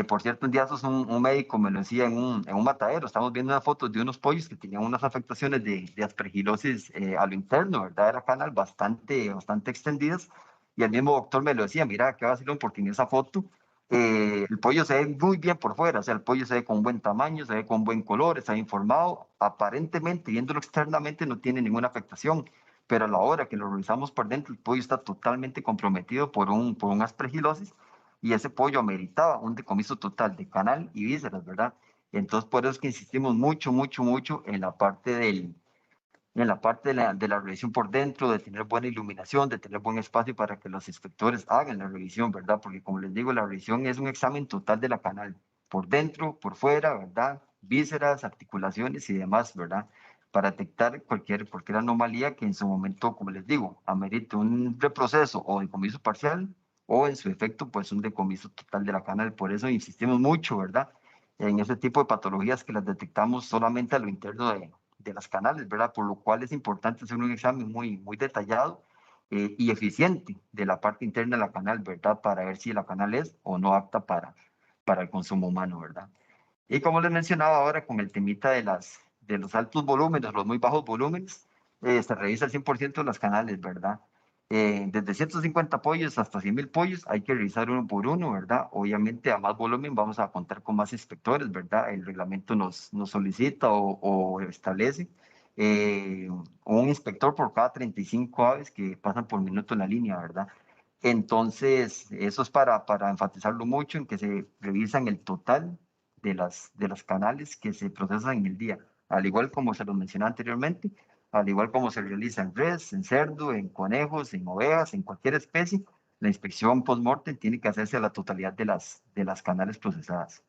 Por cierto, un día un médico me lo decía en un matadero, estamos viendo unas fotos de unos pollos que tenían unas afectaciones de aspergilosis a lo interno, ¿verdad? Era canal bastante extendidas, y el mismo doctor me lo decía, mira, qué vacilón, porque en esa foto el pollo se ve muy bien por fuera, o sea, el pollo se ve con buen tamaño, se ve con buen color, está informado, aparentemente, viéndolo externamente, no tiene ninguna afectación, pero a la hora que lo revisamos por dentro, el pollo está totalmente comprometido por un aspergilosis, y ese pollo ameritaba un decomiso total de canal y vísceras, ¿verdad? Entonces, por eso es que insistimos mucho, mucho, mucho en la parte de la revisión por dentro, de tener buena iluminación, de tener buen espacio para que los inspectores hagan la revisión, ¿verdad? Porque como les digo, la revisión es un examen total de la canal, por dentro, por fuera, ¿verdad? Vísceras, articulaciones y demás, ¿verdad? Para detectar cualquier anomalía que en su momento, como les digo, amerite un reproceso o decomiso parcial o en su efecto, pues un decomiso total de la canal. Por eso insistimos mucho, ¿verdad? En ese tipo de patologías que las detectamos solamente a lo interno de las canales, ¿verdad? Por lo cual es importante hacer un examen muy detallado y eficiente de la parte interna de la canal, ¿verdad? Para ver si la canal es o no apta para el consumo humano, ¿verdad? Y como les mencionaba ahora con el temita de los altos volúmenes, los muy bajos volúmenes, se revisa el 100% de las canales, ¿verdad? Desde 150 pollos hasta 100.000 pollos hay que revisar uno por uno, ¿verdad? Obviamente a más volumen vamos a contar con más inspectores, ¿verdad? El reglamento nos solicita o establece un inspector por cada 35 aves que pasan por minuto en la línea, ¿verdad? Entonces, eso es para enfatizarlo mucho en que se revisan el total de las canales que se procesan en el día, al igual como se lo mencioné anteriormente, al igual como se realiza en res, en cerdo, en conejos, en ovejas, en cualquier especie, la inspección post-mortem tiene que hacerse a la totalidad de las canales procesadas.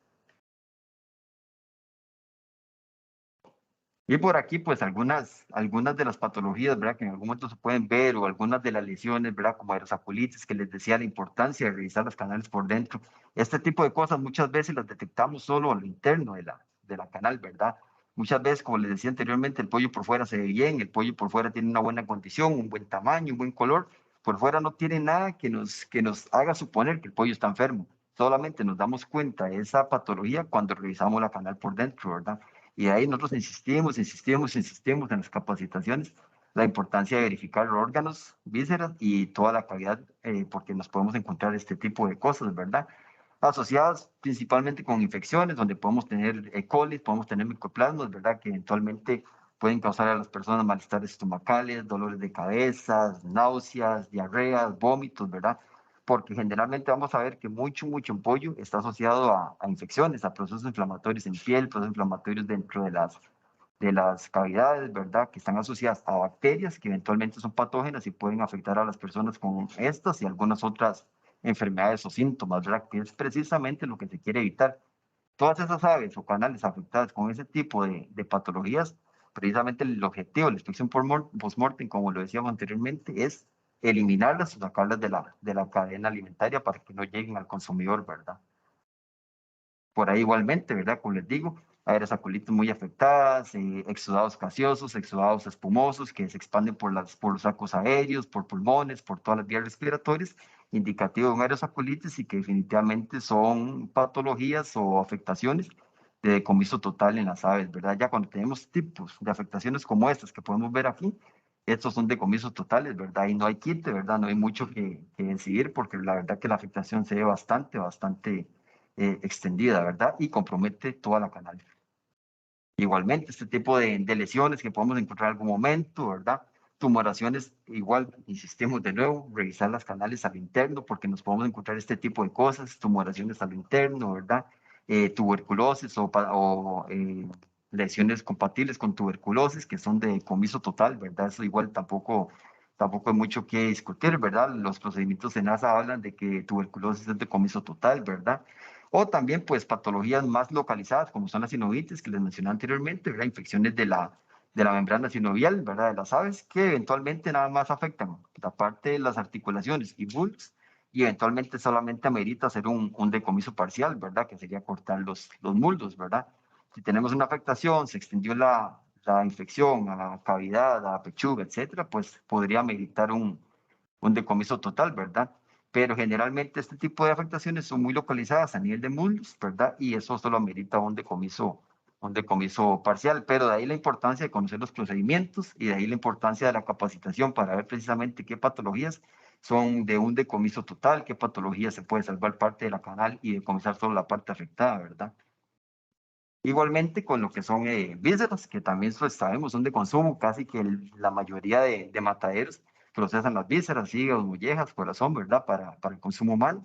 Y por aquí, pues algunas de las patologías, ¿verdad? Que en algún momento se pueden ver, o algunas de las lesiones, ¿verdad? Como aerosaculitis, que les decía la importancia de revisar los canales por dentro. Este tipo de cosas muchas veces las detectamos solo a lo interno de la canal, ¿verdad? Muchas veces, como les decía anteriormente, el pollo por fuera se ve bien, el pollo por fuera tiene una buena condición, un buen tamaño, un buen color. Por fuera no tiene nada que nos haga suponer que el pollo está enfermo. Solamente nos damos cuenta de esa patología cuando revisamos la canal por dentro, ¿verdad? Y ahí nosotros insistimos en las capacitaciones, la importancia de verificar los órganos, vísceras y toda la calidad, porque nos podemos encontrar este tipo de cosas, ¿verdad? Asociadas principalmente con infecciones, donde podemos tener E. coli, podemos tener micoplasmas, ¿verdad? Que eventualmente pueden causar a las personas malestares estomacales, dolores de cabeza, náuseas, diarreas, vómitos, ¿verdad? Porque generalmente vamos a ver que mucho en pollo está asociado a infecciones, a procesos inflamatorios en piel, procesos inflamatorios dentro de las cavidades, ¿verdad? Que están asociadas a bacterias que eventualmente son patógenas y pueden afectar a las personas con estas y algunas otras enfermedades o síntomas, ¿verdad? Que es precisamente lo que se quiere evitar. Todas esas aves o canales afectadas con ese tipo de patologías, precisamente el objetivo de la inspección post-mortem, como lo decíamos anteriormente, es eliminarlas o sacarlas de la cadena alimentaria para que no lleguen al consumidor, ¿verdad? Por ahí igualmente, ¿verdad? Como les digo, áreas aculitis muy afectadas, exudados gaseosos, exudados espumosos que se expanden por los sacos aéreos, por pulmones, por todas las vías respiratorias, indicativo de un aerosaculitis y que definitivamente son patologías o afectaciones de decomiso total en las aves, ¿verdad? Ya cuando tenemos tipos de afectaciones como estas que podemos ver aquí, estos son decomisos totales, ¿verdad? Y no hay quite, ¿verdad? No hay mucho que decidir porque la verdad que la afectación se ve bastante extendida, ¿verdad? Y compromete toda la canal. Igualmente, este tipo de lesiones que podemos encontrar en algún momento, ¿verdad? Tumoraciones, igual, insistimos de nuevo, revisar las canales al interno, porque nos podemos encontrar este tipo de cosas, tumoraciones al interno, ¿verdad? Tuberculosis o lesiones compatibles con tuberculosis, que son de comiso total, ¿verdad? Eso igual tampoco hay mucho que discutir, ¿verdad? Los procedimientos de NASA hablan de que tuberculosis es de comiso total, ¿verdad? O también, pues, patologías más localizadas, como son las sinovitis, que les mencioné anteriormente, ¿verdad? Infecciones de la membrana sinovial, ¿verdad? De las aves, que eventualmente nada más afectan la parte de las articulaciones y bulbos, y eventualmente solamente amerita hacer un decomiso parcial, ¿verdad? Que sería cortar los muldos, ¿verdad? Si tenemos una afectación, se extendió la infección a la cavidad, a la pechuga, etcétera, pues podría meritar un decomiso total, ¿verdad? Pero generalmente este tipo de afectaciones son muy localizadas a nivel de muslos, ¿verdad? Y eso solo amerita un decomiso parcial, pero de ahí la importancia de conocer los procedimientos y de ahí la importancia de la capacitación para ver precisamente qué patologías son de un decomiso total, qué patologías se puede salvar parte de la canal y decomisar solo la parte afectada, ¿verdad? Igualmente con lo que son vísceras, que también pues, sabemos son de consumo, casi que la mayoría de mataderos procesan las vísceras, hígados, mollejas, corazón, ¿verdad? Para el consumo humano.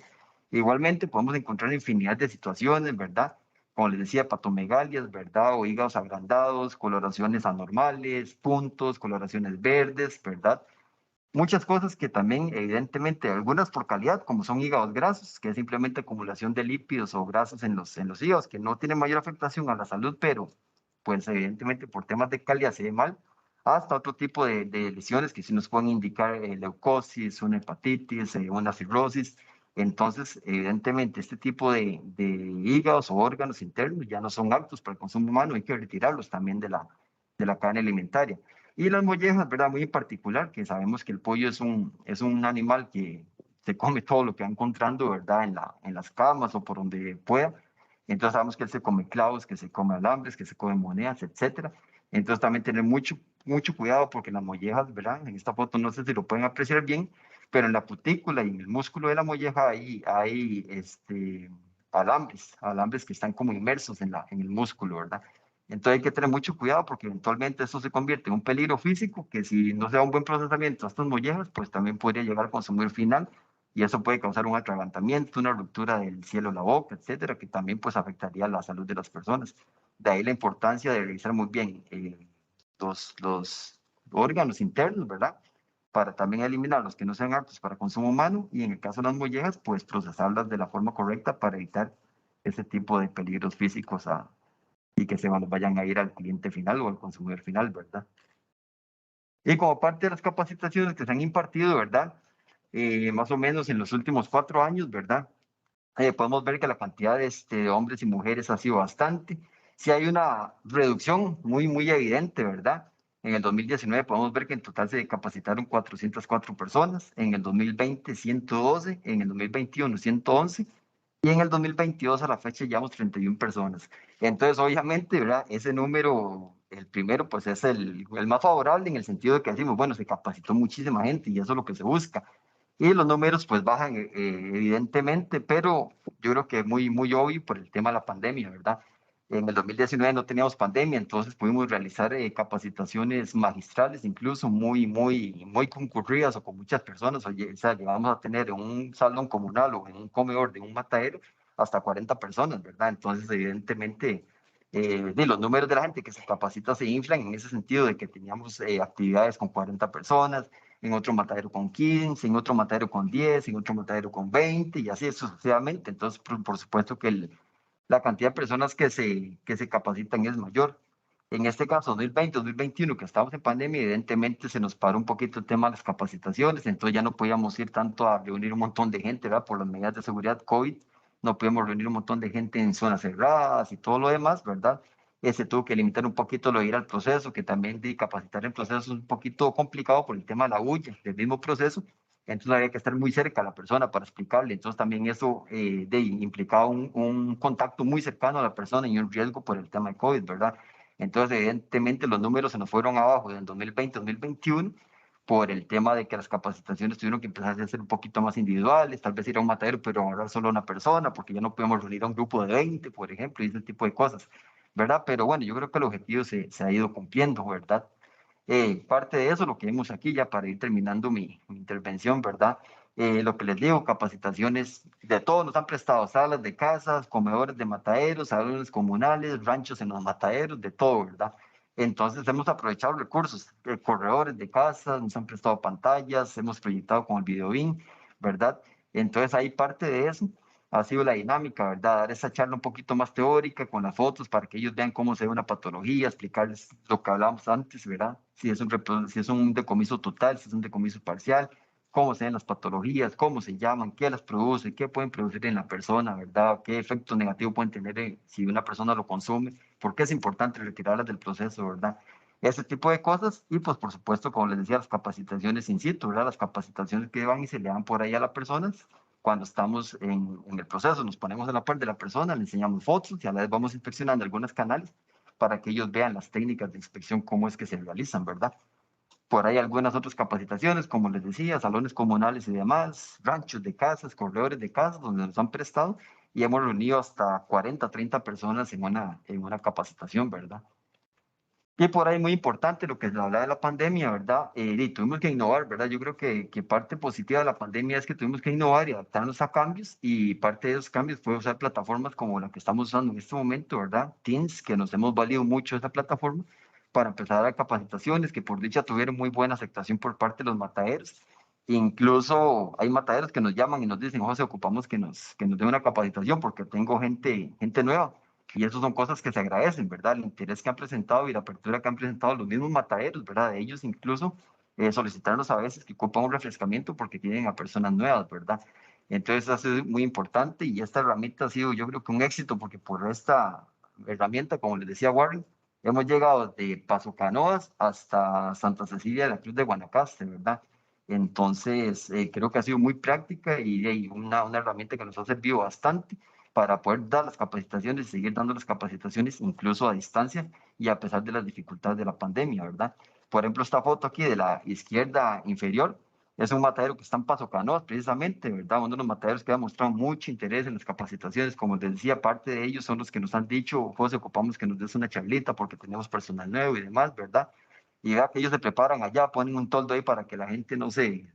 Igualmente podemos encontrar infinidad de situaciones, ¿verdad? Como les decía, patomegalias, ¿verdad? O hígados agrandados, coloraciones anormales, puntos, coloraciones verdes, ¿verdad? Muchas cosas que también, evidentemente, algunas por calidad, como son hígados grasos, que es simplemente acumulación de lípidos o grasas en los hígados, que no tiene mayor afectación a la salud, pero pues evidentemente por temas de calidad se ve mal, hasta otro tipo de lesiones que sí nos pueden indicar leucosis, una hepatitis, una cirrosis. Entonces, evidentemente, este tipo de hígados o órganos internos ya no son aptos para el consumo humano, hay que retirarlos también de la cadena alimentaria. Y las mollejas, ¿verdad? Muy en particular, que sabemos que el pollo es un animal que se come todo lo que va encontrando, ¿verdad? En las camas o por donde pueda. Entonces sabemos que él se come clavos, que se come alambres, que se come monedas, etcétera. Entonces también tener mucho cuidado porque las mollejas, ¿verdad? En esta foto no sé si lo pueden apreciar bien, pero en la cutícula y en el músculo de la molleja hay alambres que están como inmersos en el músculo, ¿verdad? Entonces hay que tener mucho cuidado porque eventualmente eso se convierte en un peligro físico que si no se da un buen procesamiento a estas mollejas, pues también podría llegar al consumidor final y eso puede causar un atragantamiento, una ruptura del cielo de la boca, etcétera, que también pues afectaría la salud de las personas. De ahí la importancia de revisar muy bien los órganos internos, ¿verdad? Para también eliminar los que no sean aptos para consumo humano y en el caso de las mollejas, pues procesarlas de la forma correcta para evitar ese tipo de peligros físicos y que se vayan a ir al cliente final o al consumidor final, ¿verdad? Y como parte de las capacitaciones que se han impartido, ¿verdad? Más o menos en los últimos 4 años, ¿verdad? Podemos ver que la cantidad de hombres y mujeres ha sido bastante. Sí hay una reducción muy evidente, ¿verdad? En el 2019 podemos ver que en total se capacitaron 404 personas, en el 2020 112, en el 2021 111 y en el 2022 a la fecha llevamos 31 personas. Entonces, obviamente, ¿verdad? Ese número, el primero, pues es el más favorable en el sentido de que decimos, bueno, se capacitó muchísima gente y eso es lo que se busca. Y los números pues bajan evidentemente, pero yo creo que es muy obvio por el tema de la pandemia, ¿verdad? En el 2019 no teníamos pandemia, entonces pudimos realizar capacitaciones magistrales, incluso muy concurridas o con muchas personas. Oye, o sea, llegamos a tener en un salón comunal o en un comedor de un matadero hasta 40 personas, ¿verdad? Entonces, evidentemente, de los números de la gente que se capacita se inflan en ese sentido de que teníamos actividades con 40 personas, en otro matadero con 15, en otro matadero con 10, en otro matadero con 20 y así sucesivamente. Entonces, por supuesto que la cantidad de personas que se capacitan es mayor. En este caso, 2020, 2021, que estamos en pandemia, evidentemente se nos paró un poquito el tema de las capacitaciones, entonces ya no podíamos ir tanto a reunir un montón de gente, ¿verdad? Por las medidas de seguridad COVID, no podíamos reunir un montón de gente en zonas cerradas y todo lo demás, ¿verdad? Se tuvo que limitar un poquito lo de ir al proceso, que también de capacitar en proceso es un poquito complicado por el tema de la bulla del mismo proceso, entonces había que estar muy cerca a la persona para explicarle. Entonces también eso implicaba un contacto muy cercano a la persona y un riesgo por el tema de COVID, ¿verdad? Entonces evidentemente los números se nos fueron abajo en 2020, 2021 por el tema de que las capacitaciones tuvieron que empezar a ser un poquito más individuales, tal vez ir a un matadero, pero agarrar solo a una persona, porque ya no podemos reunir a un grupo de 20, por ejemplo, y ese tipo de cosas, ¿verdad? Pero bueno, yo creo que el objetivo se ha ido cumpliendo, ¿verdad? Parte de eso, lo que vemos aquí ya para ir terminando mi intervención, ¿verdad? Lo que les digo, capacitaciones de todos nos han prestado, salas de casas, comedores de mataderos, salones comunales, ranchos en los mataderos, de todo, ¿verdad? Entonces hemos aprovechado recursos, corredores de casas, nos han prestado pantallas, hemos proyectado con el videobeam, ¿verdad? Entonces ahí parte de eso ha sido la dinámica, ¿verdad? Dar esa charla un poquito más teórica con las fotos para que ellos vean cómo se ve una patología, explicarles lo que hablábamos antes, ¿verdad? Si es un decomiso total, si es un decomiso parcial, cómo se ven las patologías, cómo se llaman, qué las produce, qué pueden producir en la persona, ¿verdad? Qué efectos negativos pueden tener si una persona lo consume, por qué es importante retirarlas del proceso, ¿verdad? Ese tipo de cosas y pues por supuesto, como les decía, las capacitaciones in situ, ¿verdad? Las capacitaciones que van y se le dan por ahí a las personas cuando estamos en el proceso, nos ponemos a la par de la persona, le enseñamos fotos y a la vez vamos inspeccionando algunos canales para que ellos vean las técnicas de inspección, cómo es que se realizan, ¿verdad? Por ahí algunas otras capacitaciones, como les decía, salones comunales y demás, ranchos de casas, corredores de casas, donde nos han prestado y hemos reunido hasta 40, 30 personas en una capacitación, ¿verdad? Y por ahí muy importante lo que se habla de la pandemia, ¿verdad? Y tuvimos que innovar, ¿verdad? Yo creo que parte positiva de la pandemia es que tuvimos que innovar y adaptarnos a cambios y parte de esos cambios fue usar plataformas como la que estamos usando en este momento, ¿verdad? Teams, que nos hemos valido mucho de esa plataforma para empezar a dar capacitaciones que por dicha tuvieron muy buena aceptación por parte de los mataderos. Incluso hay mataderos que nos llaman y nos dicen, José, ocupamos que nos den una capacitación porque tengo gente nueva. Y eso son cosas que se agradecen, ¿verdad? El interés que han presentado y la apertura que han presentado los mismos mataderos, ¿verdad? Ellos incluso solicitarnos a veces que ocupan un refrescamiento porque tienen a personas nuevas, ¿verdad? Entonces, eso es muy importante y esta herramienta ha sido, yo creo que un éxito porque por esta herramienta, como les decía Warren, hemos llegado de Paso Canoas hasta Santa Cecilia de la Cruz de Guanacaste, ¿verdad? Entonces, creo que ha sido muy práctica y una herramienta que nos ha servido bastante para poder dar las capacitaciones y seguir dando las capacitaciones incluso a distancia y a pesar de las dificultades de la pandemia, ¿verdad? Por ejemplo, esta foto aquí de la izquierda inferior es un matadero que está en Paso Canoas, precisamente, ¿verdad? Uno de los mataderos que ha mostrado mucho interés en las capacitaciones, como les decía, parte de ellos son los que nos han dicho, José, ocupamos que nos des una charlita porque tenemos personal nuevo y demás, ¿verdad? Y vea que ellos se preparan allá, ponen un toldo ahí para que la gente no se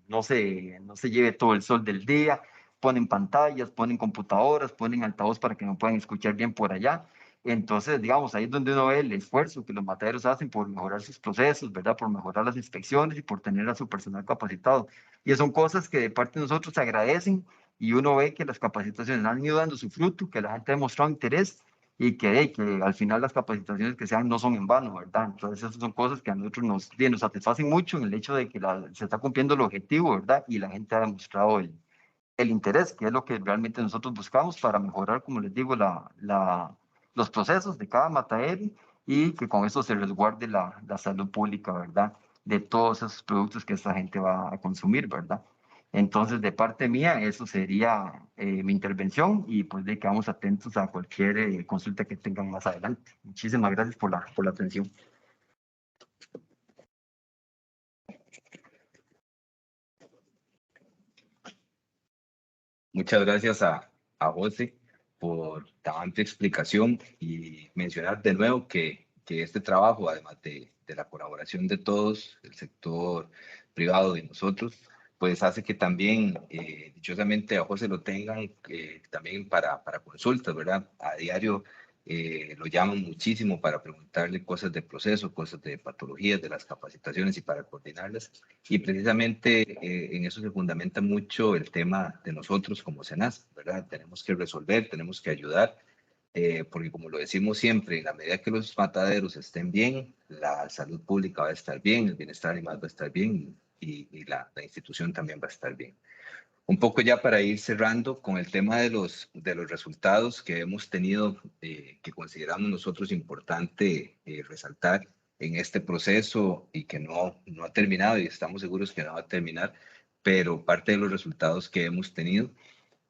lleve todo el sol del día, ponen pantallas, ponen computadoras, ponen altavoz para que no puedan escuchar bien por allá. Entonces, digamos, ahí es donde uno ve el esfuerzo que los mataderos hacen por mejorar sus procesos, ¿verdad? Por mejorar las inspecciones y por tener a su personal capacitado. Y son cosas que de parte de nosotros se agradecen y uno ve que las capacitaciones han ido dando su fruto, que la gente ha demostrado interés y que al final las capacitaciones que sean no son en vano, ¿verdad? Entonces, esas son cosas que a nosotros nos satisfacen mucho en el hecho de que se está cumpliendo el objetivo, ¿verdad? Y la gente ha demostrado el interés, que es lo que realmente nosotros buscamos para mejorar, como les digo, los procesos de cada matadero y que con eso se resguarde la salud pública, ¿verdad? De todos esos productos que esta gente va a consumir, ¿verdad? Entonces, de parte mía, eso sería mi intervención y pues de que vamos atentos a cualquier consulta que tengan más adelante. Muchísimas gracias por la atención. Muchas gracias a José por tan amplia explicación y mencionar de nuevo que este trabajo, además de la colaboración de todos, el sector privado y nosotros, pues hace que también, dichosamente, a José lo tengan también para consultas, ¿verdad? A diario lo llaman muchísimo para preguntarle cosas de proceso, cosas de patologías, de las capacitaciones y para coordinarlas. Y precisamente en eso se fundamenta mucho el tema de nosotros como SENASP, ¿verdad? Tenemos que resolver, tenemos que ayudar, porque como lo decimos siempre, en la medida que los mataderos estén bien, la salud pública va a estar bien, el bienestar animal va a estar bien y la institución también va a estar bien. Un poco ya para ir cerrando con el tema de los resultados que hemos tenido, que consideramos nosotros importante resaltar en este proceso y que no ha terminado y estamos seguros que no va a terminar, pero parte de los resultados que hemos tenido,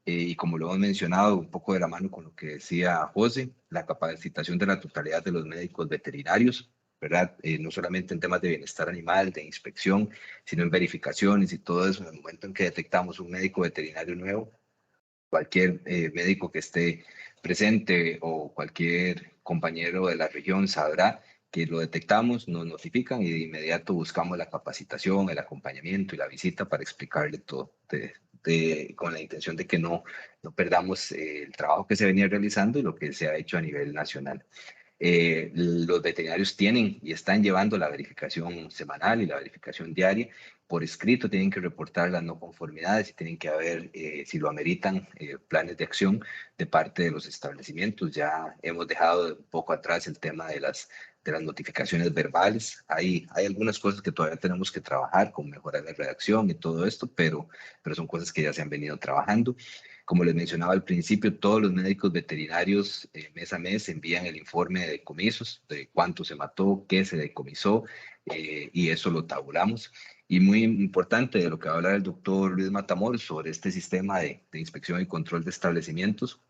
y como lo hemos mencionado un poco de la mano con lo que decía José, la capacitación de la totalidad de los médicos veterinarios, ¿verdad? No solamente en temas de bienestar animal, de inspección, sino en verificaciones y todo eso. En el momento en que detectamos un médico veterinario nuevo, cualquier médico que esté presente o cualquier compañero de la región sabrá que lo detectamos, nos notifican y de inmediato buscamos la capacitación, el acompañamiento y la visita para explicarle todo, con la intención de que no perdamos el trabajo que se venía realizando y lo que se ha hecho a nivel nacional. Los veterinarios tienen y están llevando la verificación semanal y la verificación diaria. Por escrito tienen que reportar las no conformidades y tienen que haber, si lo ameritan, planes de acción de parte de los establecimientos. Ya hemos dejado un poco atrás el tema de las notificaciones verbales. Hay algunas cosas que todavía tenemos que trabajar, como mejorar la redacción y todo esto, pero son cosas que ya se han venido trabajando. Como les mencionaba al principio, todos los médicos veterinarios mes a mes envían el informe de decomisos, de cuánto se mató, qué se decomisó, y eso lo tabulamos. Y muy importante de lo que va a hablar el doctor Luis Matamoros sobre este sistema de inspección y control de establecimientos.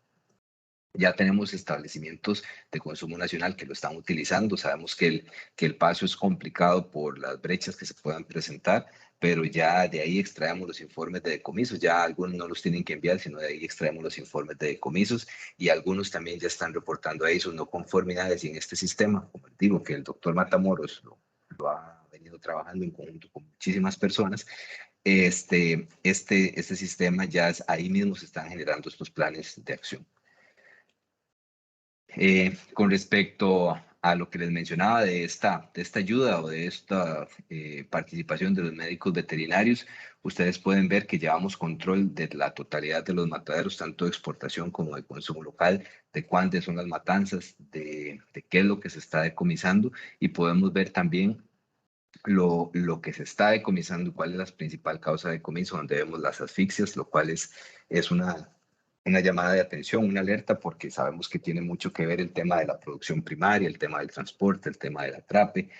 Ya tenemos establecimientos de consumo nacional que lo están utilizando. Sabemos que el paso es complicado por las brechas que se puedan presentar, pero ya de ahí extraemos los informes de decomisos. Ya algunos no los tienen que enviar, sino de ahí extraemos los informes de decomisos y algunos también ya están reportando ahí sus no conformidades. Y en este sistema, como digo, que el doctor Matamoros lo ha venido trabajando en conjunto con muchísimas personas, este sistema ya ahí mismo se están generando estos planes de acción. Con respecto a lo que les mencionaba de esta ayuda o de esta participación de los médicos veterinarios, ustedes pueden ver que llevamos control de la totalidad de los mataderos, tanto de exportación como de consumo local, de cuántas son las matanzas, de qué es lo que se está decomisando y podemos ver también lo que se está decomisando, cuál es la principal causa de decomiso, donde vemos las asfixias, lo cual es una llamada de atención, una alerta, porque sabemos que tiene mucho que ver el tema de la producción primaria, el tema del transporte, el tema del atrape,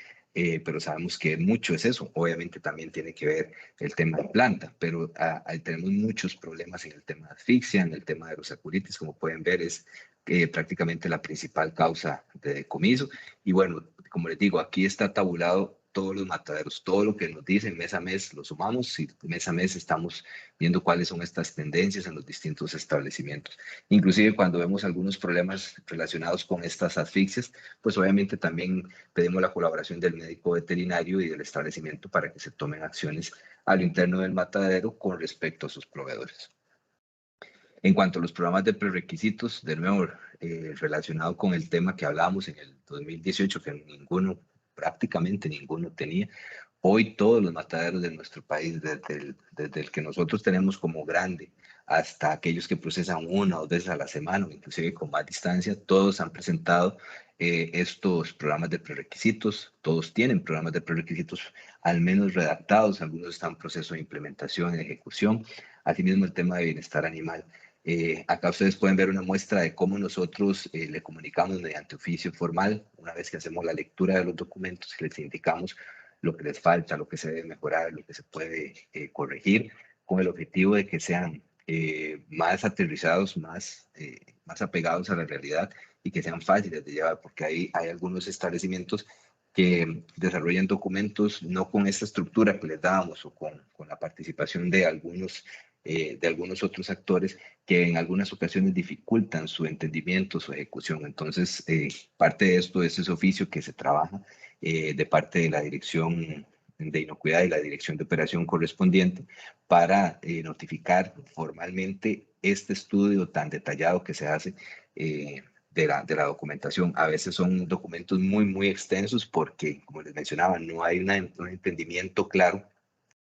pero sabemos que mucho es eso. Obviamente también tiene que ver el tema de planta, pero tenemos muchos problemas en el tema de asfixia, en el tema de los aculitis, como pueden ver, es prácticamente la principal causa de decomiso. Y bueno, como les digo, aquí está tabulado todos los mataderos, todo lo que nos dicen mes a mes lo sumamos y mes a mes estamos viendo cuáles son estas tendencias en los distintos establecimientos. Inclusive cuando vemos algunos problemas relacionados con estas asfixias, pues obviamente también pedimos la colaboración del médico veterinario y del establecimiento para que se tomen acciones a lo interno del matadero con respecto a sus proveedores. En cuanto a los programas de prerequisitos, de nuevo, relacionado con el tema que hablábamos en el 2018, que prácticamente ninguno tenía, hoy todos los mataderos de nuestro país, desde el que nosotros tenemos como grande hasta aquellos que procesan una o dos veces a la semana, o inclusive con más distancia, todos han presentado estos programas de prerequisitos, todos tienen programas de prerequisitos al menos redactados, algunos están en proceso de implementación y ejecución, asimismo el tema de bienestar animal. Acá ustedes pueden ver una muestra de cómo nosotros le comunicamos mediante oficio formal, una vez que hacemos la lectura de los documentos, les indicamos lo que les falta, lo que se debe mejorar, lo que se puede corregir, con el objetivo de que sean más aterrizados, más apegados a la realidad y que sean fáciles de llevar, porque hay algunos establecimientos que desarrollan documentos no con esta estructura que les dábamos o con la participación de algunos de algunos otros actores que en algunas ocasiones dificultan su entendimiento, su ejecución. Entonces, parte de esto es ese oficio que se trabaja de parte de la Dirección de Inocuidad y la Dirección de Operación correspondiente para notificar formalmente este estudio tan detallado que se hace de la documentación. A veces son documentos muy, muy extensos porque, como les mencionaba, no hay un entendimiento claro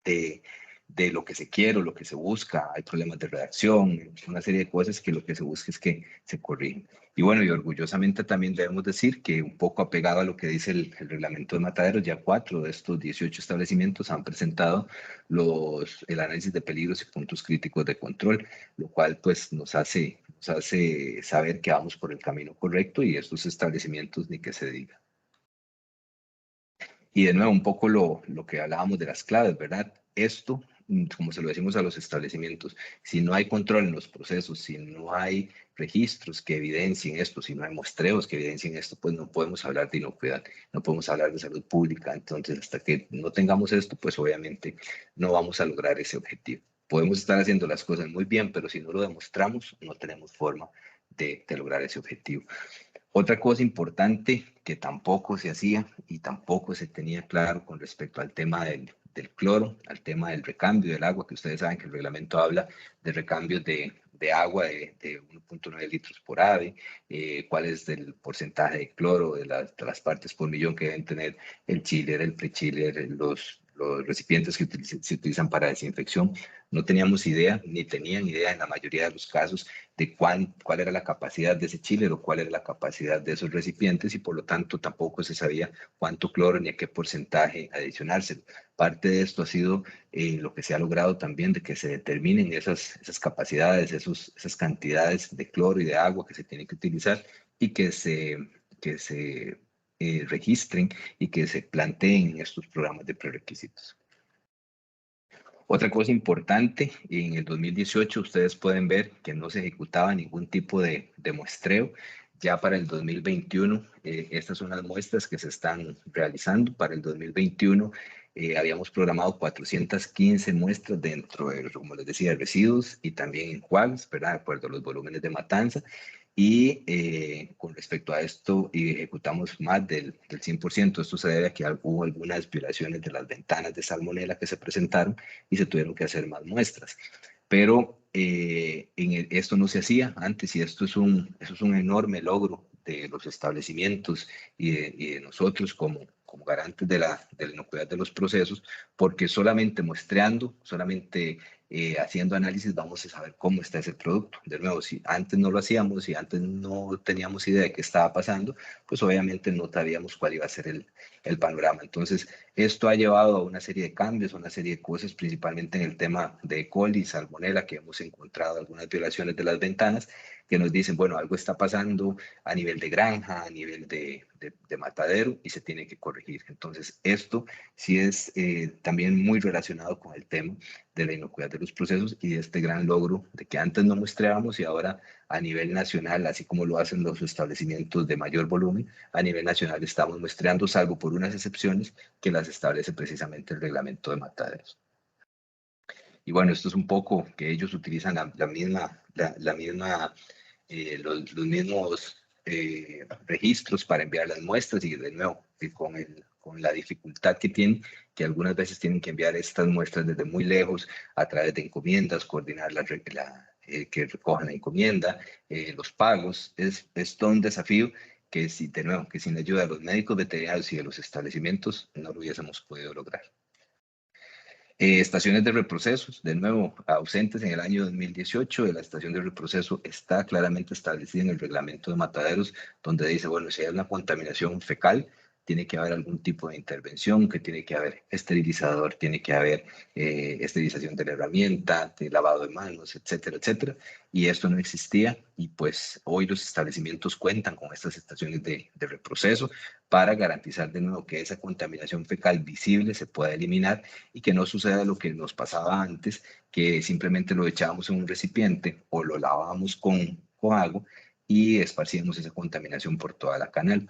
de, de lo que se quiere o lo que se busca. Hay problemas de redacción, una serie de cosas que lo que se busca es que se corrijan. Y bueno, y orgullosamente también debemos decir que un poco apegado a lo que dice el reglamento de mataderos, ya 4 de estos 18 establecimientos han presentado el análisis de peligros y puntos críticos de control, lo cual pues nos hace saber que vamos por el camino correcto y estos establecimientos ni que se diga. Y de nuevo, un poco lo que hablábamos de las claves, ¿verdad? Esto, como se lo decimos a los establecimientos, si no hay control en los procesos, si no hay registros que evidencien esto, si no hay muestreos que evidencien esto, pues no podemos hablar de inocuidad, no podemos hablar de salud pública. Entonces, hasta que no tengamos esto, pues obviamente no vamos a lograr ese objetivo. Podemos estar haciendo las cosas muy bien, pero si no lo demostramos, no tenemos forma de lograr ese objetivo. Otra cosa importante que tampoco se hacía y tampoco se tenía claro con respecto al tema del cloro, al tema del recambio del agua, que ustedes saben que el reglamento habla de recambios de agua de 1.9 litros por ave, cuál es el porcentaje de cloro de las partes por millón que deben tener el chiller, el pre-chiller, los recipientes que se utilizan para desinfección. No teníamos idea, ni tenían idea en la mayoría de los casos de cuál era la capacidad de ese chiller o cuál era la capacidad de esos recipientes y por lo tanto tampoco se sabía cuánto cloro ni a qué porcentaje adicionárselo. Parte de esto ha sido lo que se ha logrado también de que se determinen esas capacidades, esas cantidades de cloro y de agua que se tienen que utilizar y que se registren y que se planteen estos programas de prerequisitos. Otra cosa importante, en el 2018 ustedes pueden ver que no se ejecutaba ningún tipo de muestreo. Ya para el 2021, estas son las muestras que se están realizando. Para el 2021 habíamos programado 415 muestras dentro de, como les decía, residuos y también enjuagues, ¿verdad? De acuerdo a los volúmenes de matanza. Y con respecto a esto, ejecutamos más del 100%. Esto se debe a que hubo algunas violaciones de las ventanas de salmonela que se presentaron y se tuvieron que hacer más muestras. Pero esto no se hacía antes y esto es un enorme logro de los establecimientos y de nosotros como garantes de la inocuidad de los procesos, porque solamente muestreando, solamente haciendo análisis vamos a saber cómo está ese producto. De nuevo, si antes no lo hacíamos, si antes no teníamos idea de qué estaba pasando, pues obviamente no sabíamos cuál iba a ser el panorama. Entonces, esto ha llevado a una serie de cambios, a una serie de cosas, principalmente en el tema de E. coli, salmonela, que hemos encontrado algunas violaciones de las ventanas, que nos dicen, bueno, algo está pasando a nivel de granja, a nivel de matadero y se tiene que corregir. Entonces, esto sí es también muy relacionado con el tema de la inocuidad de los procesos y de este gran logro de que antes no muestreábamos y ahora a nivel nacional, así como lo hacen los establecimientos de mayor volumen, a nivel nacional estamos muestreando, salvo por unas excepciones que las establece precisamente el reglamento de mataderos. Y bueno, esto es un poco que ellos utilizan los mismos registros para enviar las muestras y de nuevo, con la dificultad que tienen, que algunas veces tienen que enviar estas muestras desde muy lejos a través de encomiendas, coordinar que recojan la encomienda, los pagos, es todo un desafío que de nuevo, que sin la ayuda de los médicos veterinarios y de los establecimientos no lo hubiésemos podido lograr. Estaciones de reprocesos, de nuevo, ausentes en el año 2018. La estación de reproceso está claramente establecida en el reglamento de mataderos, donde dice, bueno, si hay una contaminación fecal, tiene que haber algún tipo de intervención, que tiene que haber esterilizador, tiene que haber esterilización de la herramienta, de lavado de manos, etcétera, etcétera. Y esto no existía y pues hoy los establecimientos cuentan con estas estaciones de reproceso para garantizar de nuevo que esa contaminación fecal visible se pueda eliminar y que no suceda lo que nos pasaba antes, que simplemente lo echábamos en un recipiente o lo lavábamos con agua y esparcíamos esa contaminación por toda la canal.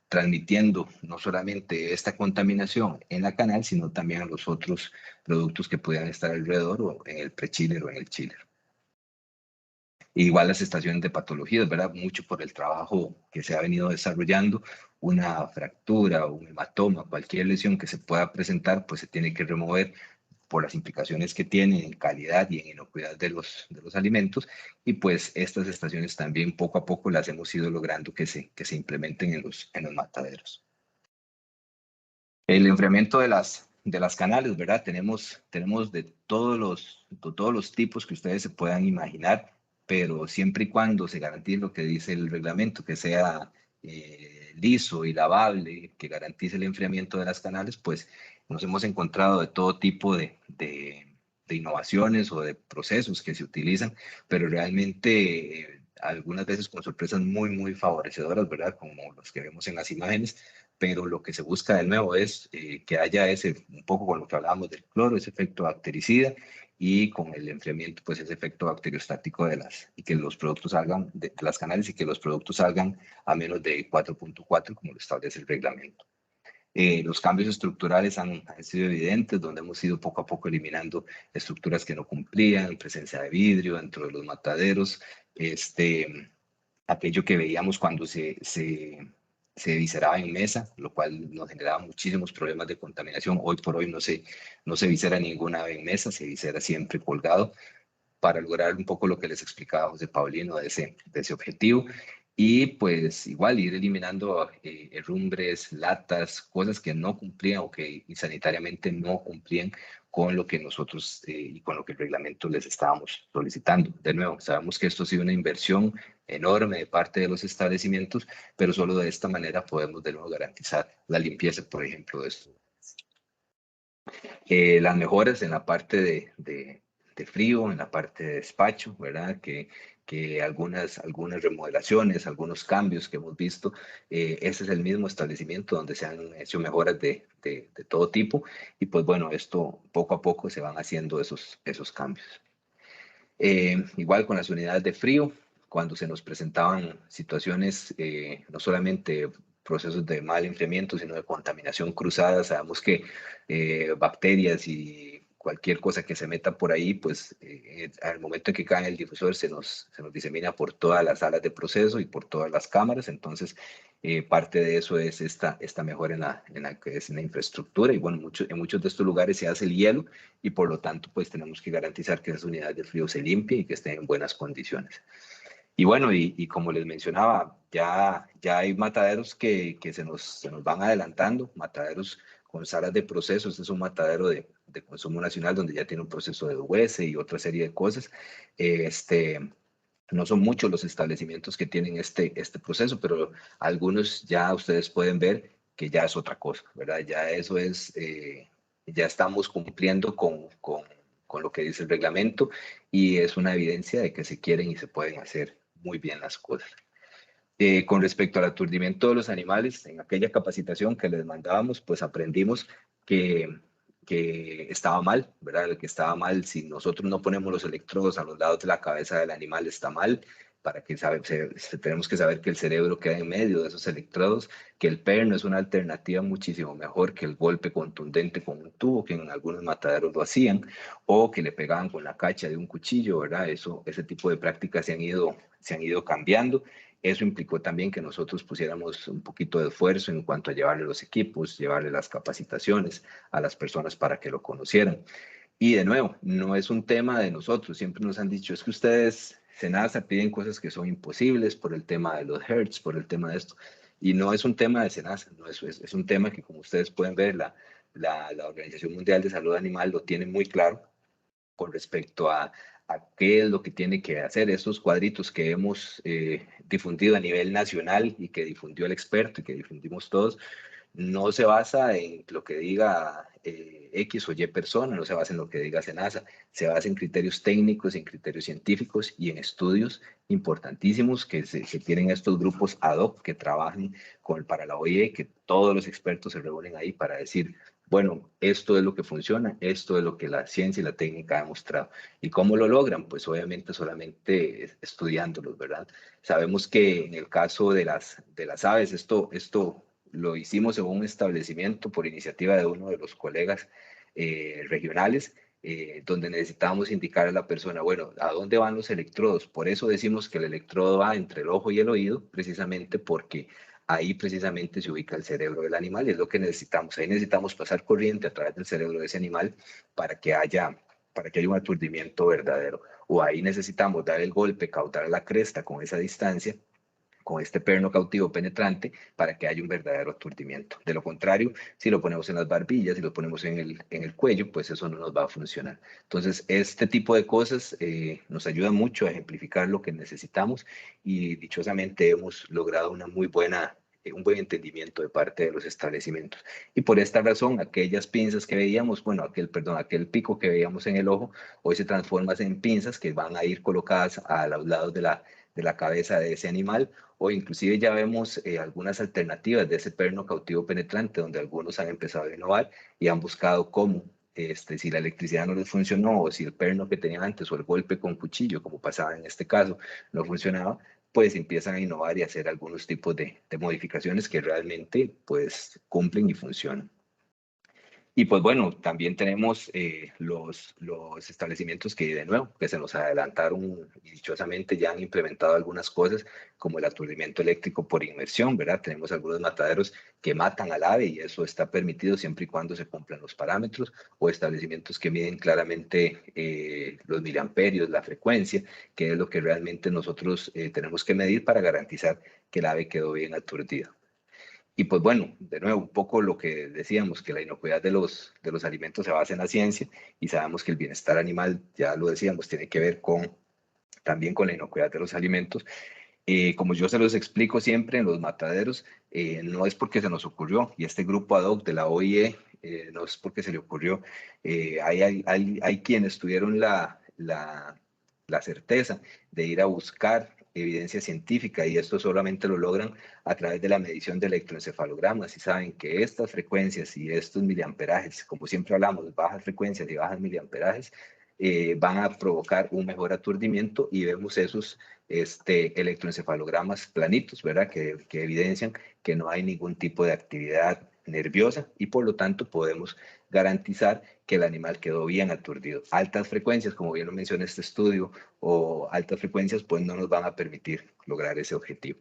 transmitiendo no solamente esta contaminación en la canal, sino también a los otros productos que pudieran estar alrededor o en el pre-chiller o en el chiller. Igual las estaciones de patologías, ¿verdad? Mucho por el trabajo que se ha venido desarrollando, una fractura, un hematoma, cualquier lesión que se pueda presentar, pues se tiene que remover por las implicaciones que tiene en calidad y en inocuidad de los alimentos. Y pues estas estaciones también poco a poco las hemos ido logrando que se implementen en los mataderos. El enfriamiento de las canales, ¿verdad? Tenemos de todos los tipos que ustedes se puedan imaginar, pero siempre y cuando se garantice lo que dice el reglamento, que sea liso y lavable, que garantice el enfriamiento de las canales, pues nos hemos encontrado de todo tipo de innovaciones o de procesos que se utilizan, pero realmente algunas veces con sorpresas muy favorecedoras, ¿verdad? Como los que vemos en las imágenes, pero lo que se busca de nuevo es que haya ese, un poco con lo que hablábamos del cloro, ese efecto bactericida, y con el enfriamiento, pues ese efecto bacteriostático y que los productos salgan de las canales y que los productos salgan a menos de 4.4, como lo establece el reglamento. Los cambios estructurales han sido evidentes, donde hemos ido poco a poco eliminando estructuras que no cumplían, presencia de vidrio dentro de los mataderos, aquello que veíamos cuando se visceraba en mesa, lo cual nos generaba muchísimos problemas de contaminación. Hoy por hoy no se viscera ninguna ave en mesa, se viscera siempre colgado para lograr un poco lo que les explicaba José Paulino de ese objetivo. Y pues igual ir eliminando herrumbres, latas, cosas que no cumplían o que sanitariamente no cumplían con lo que nosotros y con lo que el reglamento les estábamos solicitando. De nuevo, sabemos que esto ha sido una inversión enorme de parte de los establecimientos, pero solo de esta manera podemos de nuevo garantizar la limpieza, por ejemplo, de esto. Las mejoras en la parte de frío, en la parte de despacho, ¿verdad? Que algunas remodelaciones, algunos cambios que hemos visto, ese es el mismo establecimiento donde se han hecho mejoras de todo tipo y pues bueno, esto poco a poco se van haciendo esos cambios. Igual con las unidades de frío, cuando se nos presentaban situaciones, no solamente procesos de mal enfriamiento, sino de contaminación cruzada, sabemos que bacterias y cualquier cosa que se meta por ahí, pues al momento en que cae en el difusor se nos disemina por todas las salas de proceso y por todas las cámaras, entonces parte de eso es esta mejora en la infraestructura y bueno, en muchos de estos lugares se hace el hielo y por lo tanto pues tenemos que garantizar que esas unidades de frío se limpien y que estén en buenas condiciones. Y bueno, y como les mencionaba, ya hay mataderos que se nos van adelantando, mataderos con salas de proceso. Este es un matadero de consumo nacional donde ya tiene un proceso de US y otra serie de cosas. No son muchos los establecimientos que tienen este proceso, pero algunos ya ustedes pueden ver que ya es otra cosa, ¿verdad? Ya eso es, ya estamos cumpliendo con lo que dice el reglamento y es una evidencia de que se quieren y se pueden hacer muy bien las cosas. Con respecto al aturdimiento de los animales, en aquella capacitación que les mandábamos, pues aprendimos que estaba mal, ¿verdad? Que estaba mal, si nosotros no ponemos los electrodos a los lados de la cabeza del animal, está mal, para que tenemos que saber que el cerebro queda en medio de esos electrodos, que el perno es una alternativa muchísimo mejor que el golpe contundente con un tubo, que en algunos mataderos lo hacían, o que le pegaban con la cacha de un cuchillo, ¿verdad? Ese tipo de prácticas se han ido cambiando. Eso implicó también que nosotros pusiéramos un poquito de esfuerzo en cuanto a llevarle los equipos, llevarle las capacitaciones a las personas para que lo conocieran. Y de nuevo, no es un tema de nosotros, siempre nos han dicho, es que ustedes, SENASA, piden cosas que son imposibles por el tema de los hertz, por el tema de esto. Y no es un tema de SENASA, no es un tema que como ustedes pueden ver, la Organización Mundial de Salud Animal lo tiene muy claro con respecto a qué es lo que tiene que hacer. Estos cuadritos que hemos difundido a nivel nacional y que difundió el experto y que difundimos todos, no se basa en lo que diga X o Y persona, no se basa en lo que diga SENASA, se basa en criterios técnicos, en criterios científicos y en estudios importantísimos que tienen estos grupos ad hoc que trabajan para la OIE, que todos los expertos se reúnen ahí para decir, bueno, esto es lo que funciona, esto es lo que la ciencia y la técnica ha demostrado. ¿Y cómo lo logran? Pues obviamente solamente estudiándolos, ¿verdad? Sabemos que en el caso de las aves, esto lo hicimos en un establecimiento por iniciativa de uno de los colegas regionales, donde necesitábamos indicar a la persona, bueno, ¿a dónde van los electrodos? Por eso decimos que el electrodo va entre el ojo y el oído, precisamente porque ahí precisamente se ubica el cerebro del animal y es lo que necesitamos. Ahí necesitamos pasar corriente a través del cerebro de ese animal para que haya un aturdimiento verdadero. O ahí necesitamos dar el golpe caudal a la cresta con esa distancia, con este perno cautivo penetrante, para que haya un verdadero aturdimiento. De lo contrario, si lo ponemos en las barbillas, si lo ponemos en el cuello, pues eso no nos va a funcionar. Entonces, este tipo de cosas nos ayuda mucho a ejemplificar lo que necesitamos y dichosamente hemos logrado una muy buena un buen entendimiento de parte de los establecimientos. Y por esta razón, aquellas pinzas que veíamos, bueno, aquel pico que veíamos en el ojo, hoy se transforma en pinzas que van a ir colocadas a los lados de la cabeza de ese animal, o inclusive ya vemos algunas alternativas de ese perno cautivo penetrante, donde algunos han empezado a innovar y han buscado cómo, si la electricidad no les funcionó, o si el perno que tenían antes, o el golpe con cuchillo, como pasaba en este caso, no funcionaba, pues empiezan a innovar y hacer algunos tipos de modificaciones que realmente pues cumplen y funcionan. Y pues bueno, también tenemos los establecimientos que de nuevo, que se nos adelantaron y dichosamente ya han implementado algunas cosas como el aturdimiento eléctrico por inmersión, ¿verdad? Tenemos algunos mataderos que matan al ave y eso está permitido siempre y cuando se cumplan los parámetros, o establecimientos que miden claramente los miliamperios, la frecuencia, que es lo que realmente nosotros tenemos que medir para garantizar que el ave quedó bien aturdida. Y pues bueno, de nuevo, un poco lo que decíamos, que la inocuidad de los alimentos se basa en la ciencia y sabemos que el bienestar animal, ya lo decíamos, tiene que ver también con la inocuidad de los alimentos. Como yo se los explico siempre en los mataderos, no es porque se nos ocurrió, y este grupo ad hoc de la OIE no es porque se le ocurrió. Hay quienes tuvieron la certeza de ir a buscar evidencia científica y esto solamente lo logran a través de la medición de electroencefalogramas y saben que estas frecuencias y estos miliamperajes, como siempre hablamos, bajas frecuencias y bajas miliamperajes, van a provocar un mejor aturdimiento y vemos esos electroencefalogramas planitos, ¿verdad? Que evidencian que no hay ningún tipo de actividad nerviosa y por lo tanto podemos garantizar que el animal quedó bien aturdido. Altas frecuencias, como bien lo menciona este estudio, o altas frecuencias, pues no nos van a permitir lograr ese objetivo.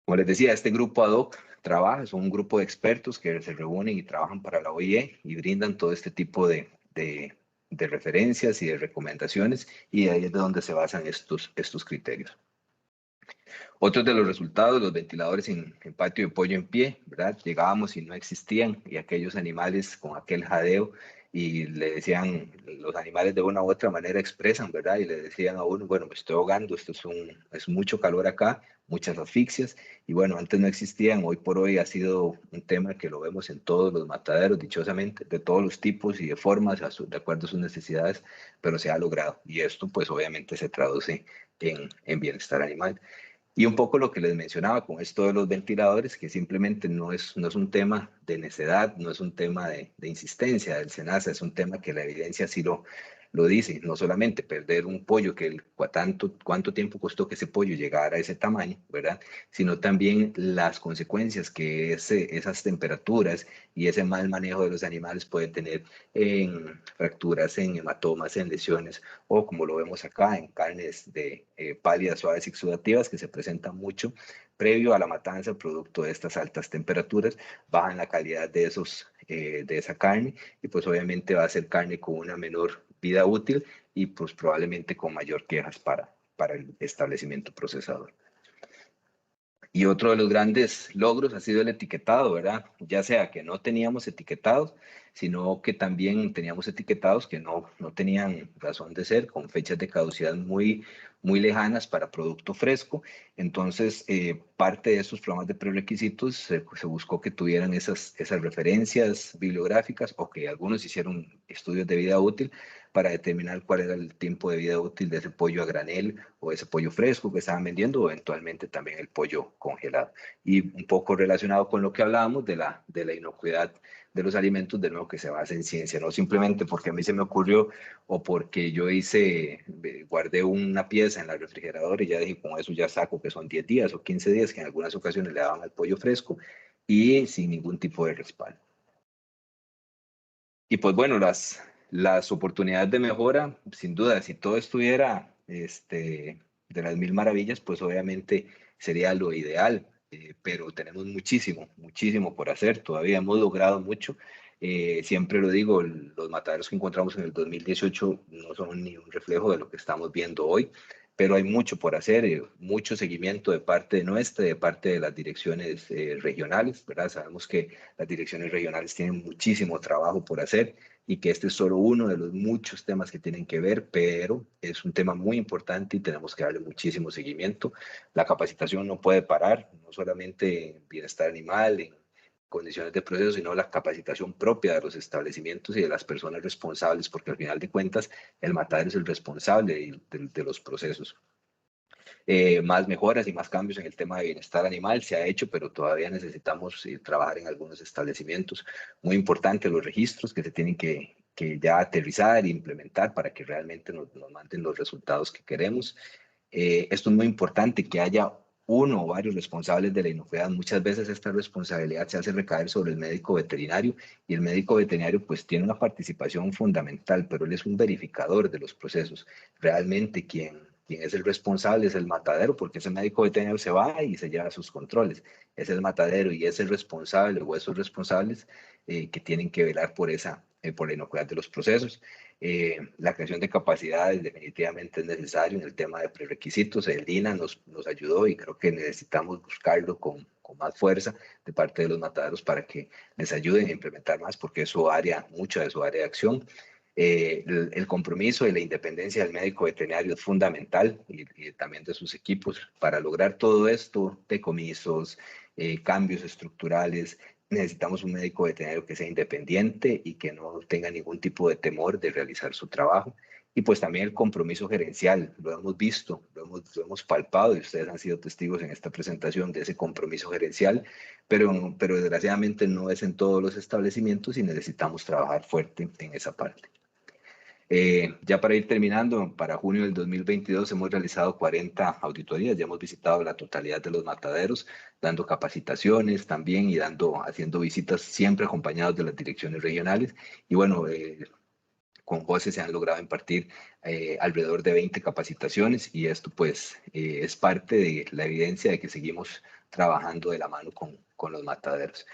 Como les decía, este grupo ad hoc trabaja, son un grupo de expertos que se reúnen y trabajan para la OIE y brindan todo este tipo de referencias y de recomendaciones, y ahí es de donde se basan estos criterios. Otros de los resultados, los ventiladores en patio de pollo en pie, ¿verdad? Llegábamos y no existían, y aquellos animales con aquel jadeo, y le decían, los animales de una u otra manera expresan, ¿verdad? Y le decían a uno, bueno, me estoy ahogando, es mucho calor acá, muchas asfixias, y bueno, antes no existían, hoy por hoy ha sido un tema que lo vemos en todos los mataderos, dichosamente, de todos los tipos y de formas, de acuerdo a sus necesidades, pero se ha logrado, y esto pues obviamente se traduce en bienestar animal. Y un poco lo que les mencionaba con esto de los ventiladores, que simplemente no es un tema de necedad, no es un tema de insistencia del SENASA, es un tema que la evidencia sí lo dice. No solamente perder un pollo, cuánto tiempo costó que ese pollo llegara a ese tamaño, ¿verdad? Sino también las consecuencias que esas temperaturas y ese mal manejo de los animales puede tener en fracturas, en hematomas, en lesiones, o como lo vemos acá, en carnes pálidas, suaves y exudativas que se presentan mucho previo a la matanza, producto de estas altas temperaturas, bajan la calidad de esa carne y pues obviamente va a ser carne con una menor vida útil y pues probablemente con mayor quejas para el establecimiento procesador. Y otro de los grandes logros ha sido el etiquetado, ¿verdad? Ya sea que no teníamos etiquetados, sino que también teníamos etiquetados que no tenían razón de ser, con fechas de caducidad muy lejanas para producto fresco. Entonces, parte de esos programas de prerequisitos se buscó que tuvieran esas referencias bibliográficas o que algunos hicieron estudios de vida útil para determinar cuál era el tiempo de vida útil de ese pollo a granel o ese pollo fresco que estaban vendiendo, o eventualmente también el pollo congelado. Y un poco relacionado con lo que hablábamos de la inocuidad de los alimentos, de nuevo, que se basa en ciencia, no simplemente porque a mí se me ocurrió o porque yo guardé una pieza en la refrigeradora y ya dije, con eso ya saco que son 10 días o 15 días, que en algunas ocasiones le daban al pollo fresco, y sin ningún tipo de respaldo. Y pues bueno, las oportunidades de mejora, sin duda, si todo estuviera de las mil maravillas, pues obviamente sería lo ideal, pero tenemos muchísimo, muchísimo por hacer, todavía hemos logrado mucho. Siempre lo digo, los mataderos que encontramos en el 2018 no son ni un reflejo de lo que estamos viendo hoy, pero hay mucho por hacer, mucho seguimiento de parte nuestra, de parte de las direcciones regionales, ¿verdad? Sabemos que las direcciones regionales tienen muchísimo trabajo por hacer y que este es solo uno de los muchos temas que tienen que ver, pero es un tema muy importante y tenemos que darle muchísimo seguimiento. La capacitación no puede parar, no solamente en bienestar animal, en condiciones de proceso, sino la capacitación propia de los establecimientos y de las personas responsables, porque al final de cuentas el matadero es el responsable de los procesos. Más mejoras y más cambios en el tema de bienestar animal se ha hecho, pero todavía necesitamos trabajar en algunos establecimientos. Muy importante los registros que se tienen que ya aterrizar e implementar para que realmente nos manden los resultados que queremos. Esto es muy importante, que haya uno o varios responsables de la inocuidad. Muchas veces esta responsabilidad se hace recaer sobre el médico veterinario, y el médico veterinario pues tiene una participación fundamental, pero él es un verificador de los procesos. Realmente quien es el responsable es el matadero, porque ese médico veterinario se va y se lleva sus controles. Es el matadero y es el responsable o esos responsables que tienen que velar por la inocuidad de los procesos. La creación de capacidades definitivamente es necesario en el tema de prerequisitos. El INA nos ayudó y creo que necesitamos buscarlo con más fuerza de parte de los mataderos para que les ayuden a implementar más, porque es mucho de su área de acción. El compromiso y la independencia del médico veterinario es fundamental, y también de sus equipos para lograr todo esto, decomisos, cambios estructurales. Necesitamos un médico veterinario que sea independiente y que no tenga ningún tipo de temor de realizar su trabajo. Y pues también el compromiso gerencial, lo hemos visto, lo hemos palpado, y ustedes han sido testigos en esta presentación de ese compromiso gerencial, pero desgraciadamente no es en todos los establecimientos y necesitamos trabajar fuerte en esa parte. Ya para ir terminando, para junio del 2022 hemos realizado 40 auditorías, ya hemos visitado la totalidad de los mataderos, dando capacitaciones también y haciendo visitas siempre acompañados de las direcciones regionales. Y bueno, con José se han logrado impartir alrededor de 20 capacitaciones, y esto pues es parte de la evidencia de que seguimos trabajando de la mano con los mataderos.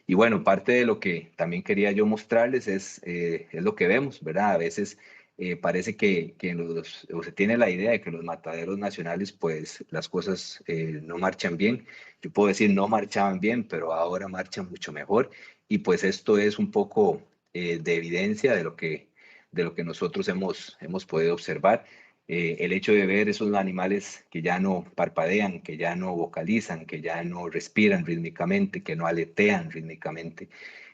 Y bueno, parte de lo que también quería yo mostrarles es lo que vemos, ¿verdad? A veces parece que o se tiene la idea de que los mataderos nacionales, pues las cosas no marchan bien. Yo puedo decir no marchaban bien, pero ahora marchan mucho mejor. Y pues esto es un poco de evidencia de lo que nosotros hemos podido observar. El hecho de ver esos animales que ya no parpadean, que ya no vocalizan, que ya no respiran rítmicamente, que no aletean rítmicamente,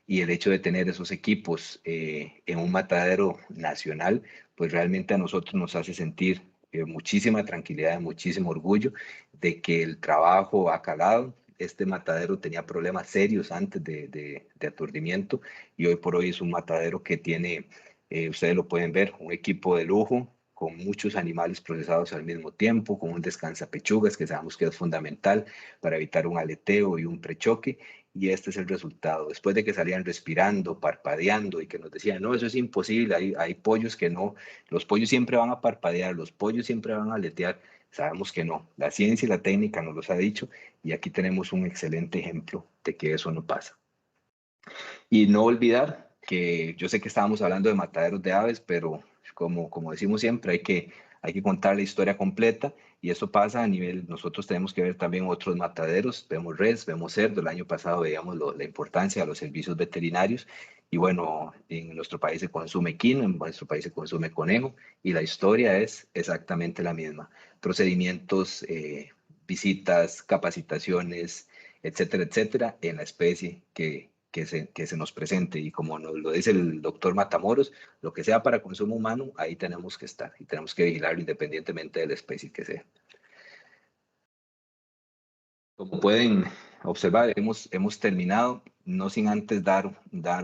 y el hecho de tener esos equipos en un matadero nacional, pues realmente a nosotros nos hace sentir muchísima tranquilidad, muchísimo orgullo de que el trabajo ha calado. Este matadero tenía problemas serios antes de aturdimiento, y hoy por hoy es un matadero que tiene, ustedes lo pueden ver, un equipo de lujo con muchos animales procesados al mismo tiempo, con un descansapechugas que sabemos que es fundamental para evitar un aleteo y un prechoque. Y este es el resultado. Después de que salían respirando, parpadeando, y que nos decían, no, eso es imposible, hay pollos que no, los pollos siempre van a parpadear, los pollos siempre van a aletear. Sabemos que no, la ciencia y la técnica nos los ha dicho, y aquí tenemos un excelente ejemplo de que eso no pasa. Y no olvidar que yo sé que estábamos hablando de mataderos de aves, pero como decimos siempre, hay que contar la historia completa, y eso pasa a nivel, nosotros tenemos que ver también otros mataderos, vemos res, vemos cerdo. El año pasado veíamos la importancia de los servicios veterinarios, y bueno, en nuestro país se consume equino, en nuestro país se consume conejo, y la historia es exactamente la misma. Procedimientos, visitas, capacitaciones, etcétera, etcétera, en la especie que que se nos presente. Y como nos lo dice el doctor Matamoros, lo que sea para consumo humano, ahí tenemos que estar y tenemos que vigilarlo independientemente de la especie que sea. Como pueden observar, hemos terminado, no sin antes dar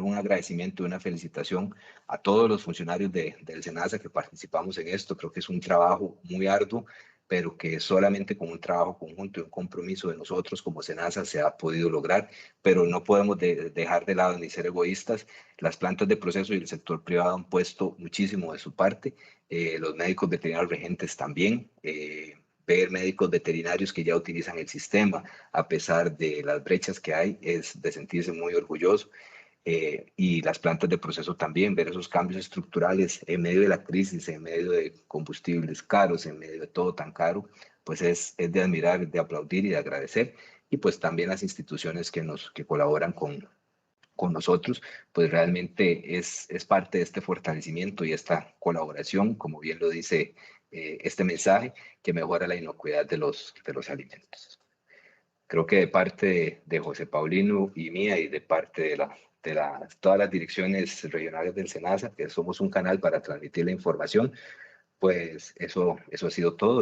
un agradecimiento y una felicitación a todos los funcionarios del SENASA que participamos en esto. Creo que es un trabajo muy arduo, pero que solamente con un trabajo conjunto y un compromiso de nosotros como SENASA se ha podido lograr, pero no podemos dejar de lado ni ser egoístas. Las plantas de proceso y el sector privado han puesto muchísimo de su parte, los médicos veterinarios regentes también. Ver médicos veterinarios que ya utilizan el sistema, a pesar de las brechas que hay, es de sentirse muy orgulloso. Y las plantas de proceso también, ver esos cambios estructurales en medio de la crisis, en medio de combustibles caros, en medio de todo tan caro, pues es de admirar, de aplaudir y de agradecer. Y pues también las instituciones que colaboran con nosotros, pues realmente es parte de este fortalecimiento y esta colaboración, como bien lo dice este mensaje, que mejora la inocuidad de los alimentos. Creo que de parte de José Paulino y mía y de parte de todas las direcciones regionales del SENASA, que somos un canal para transmitir la información, pues eso ha sido todo.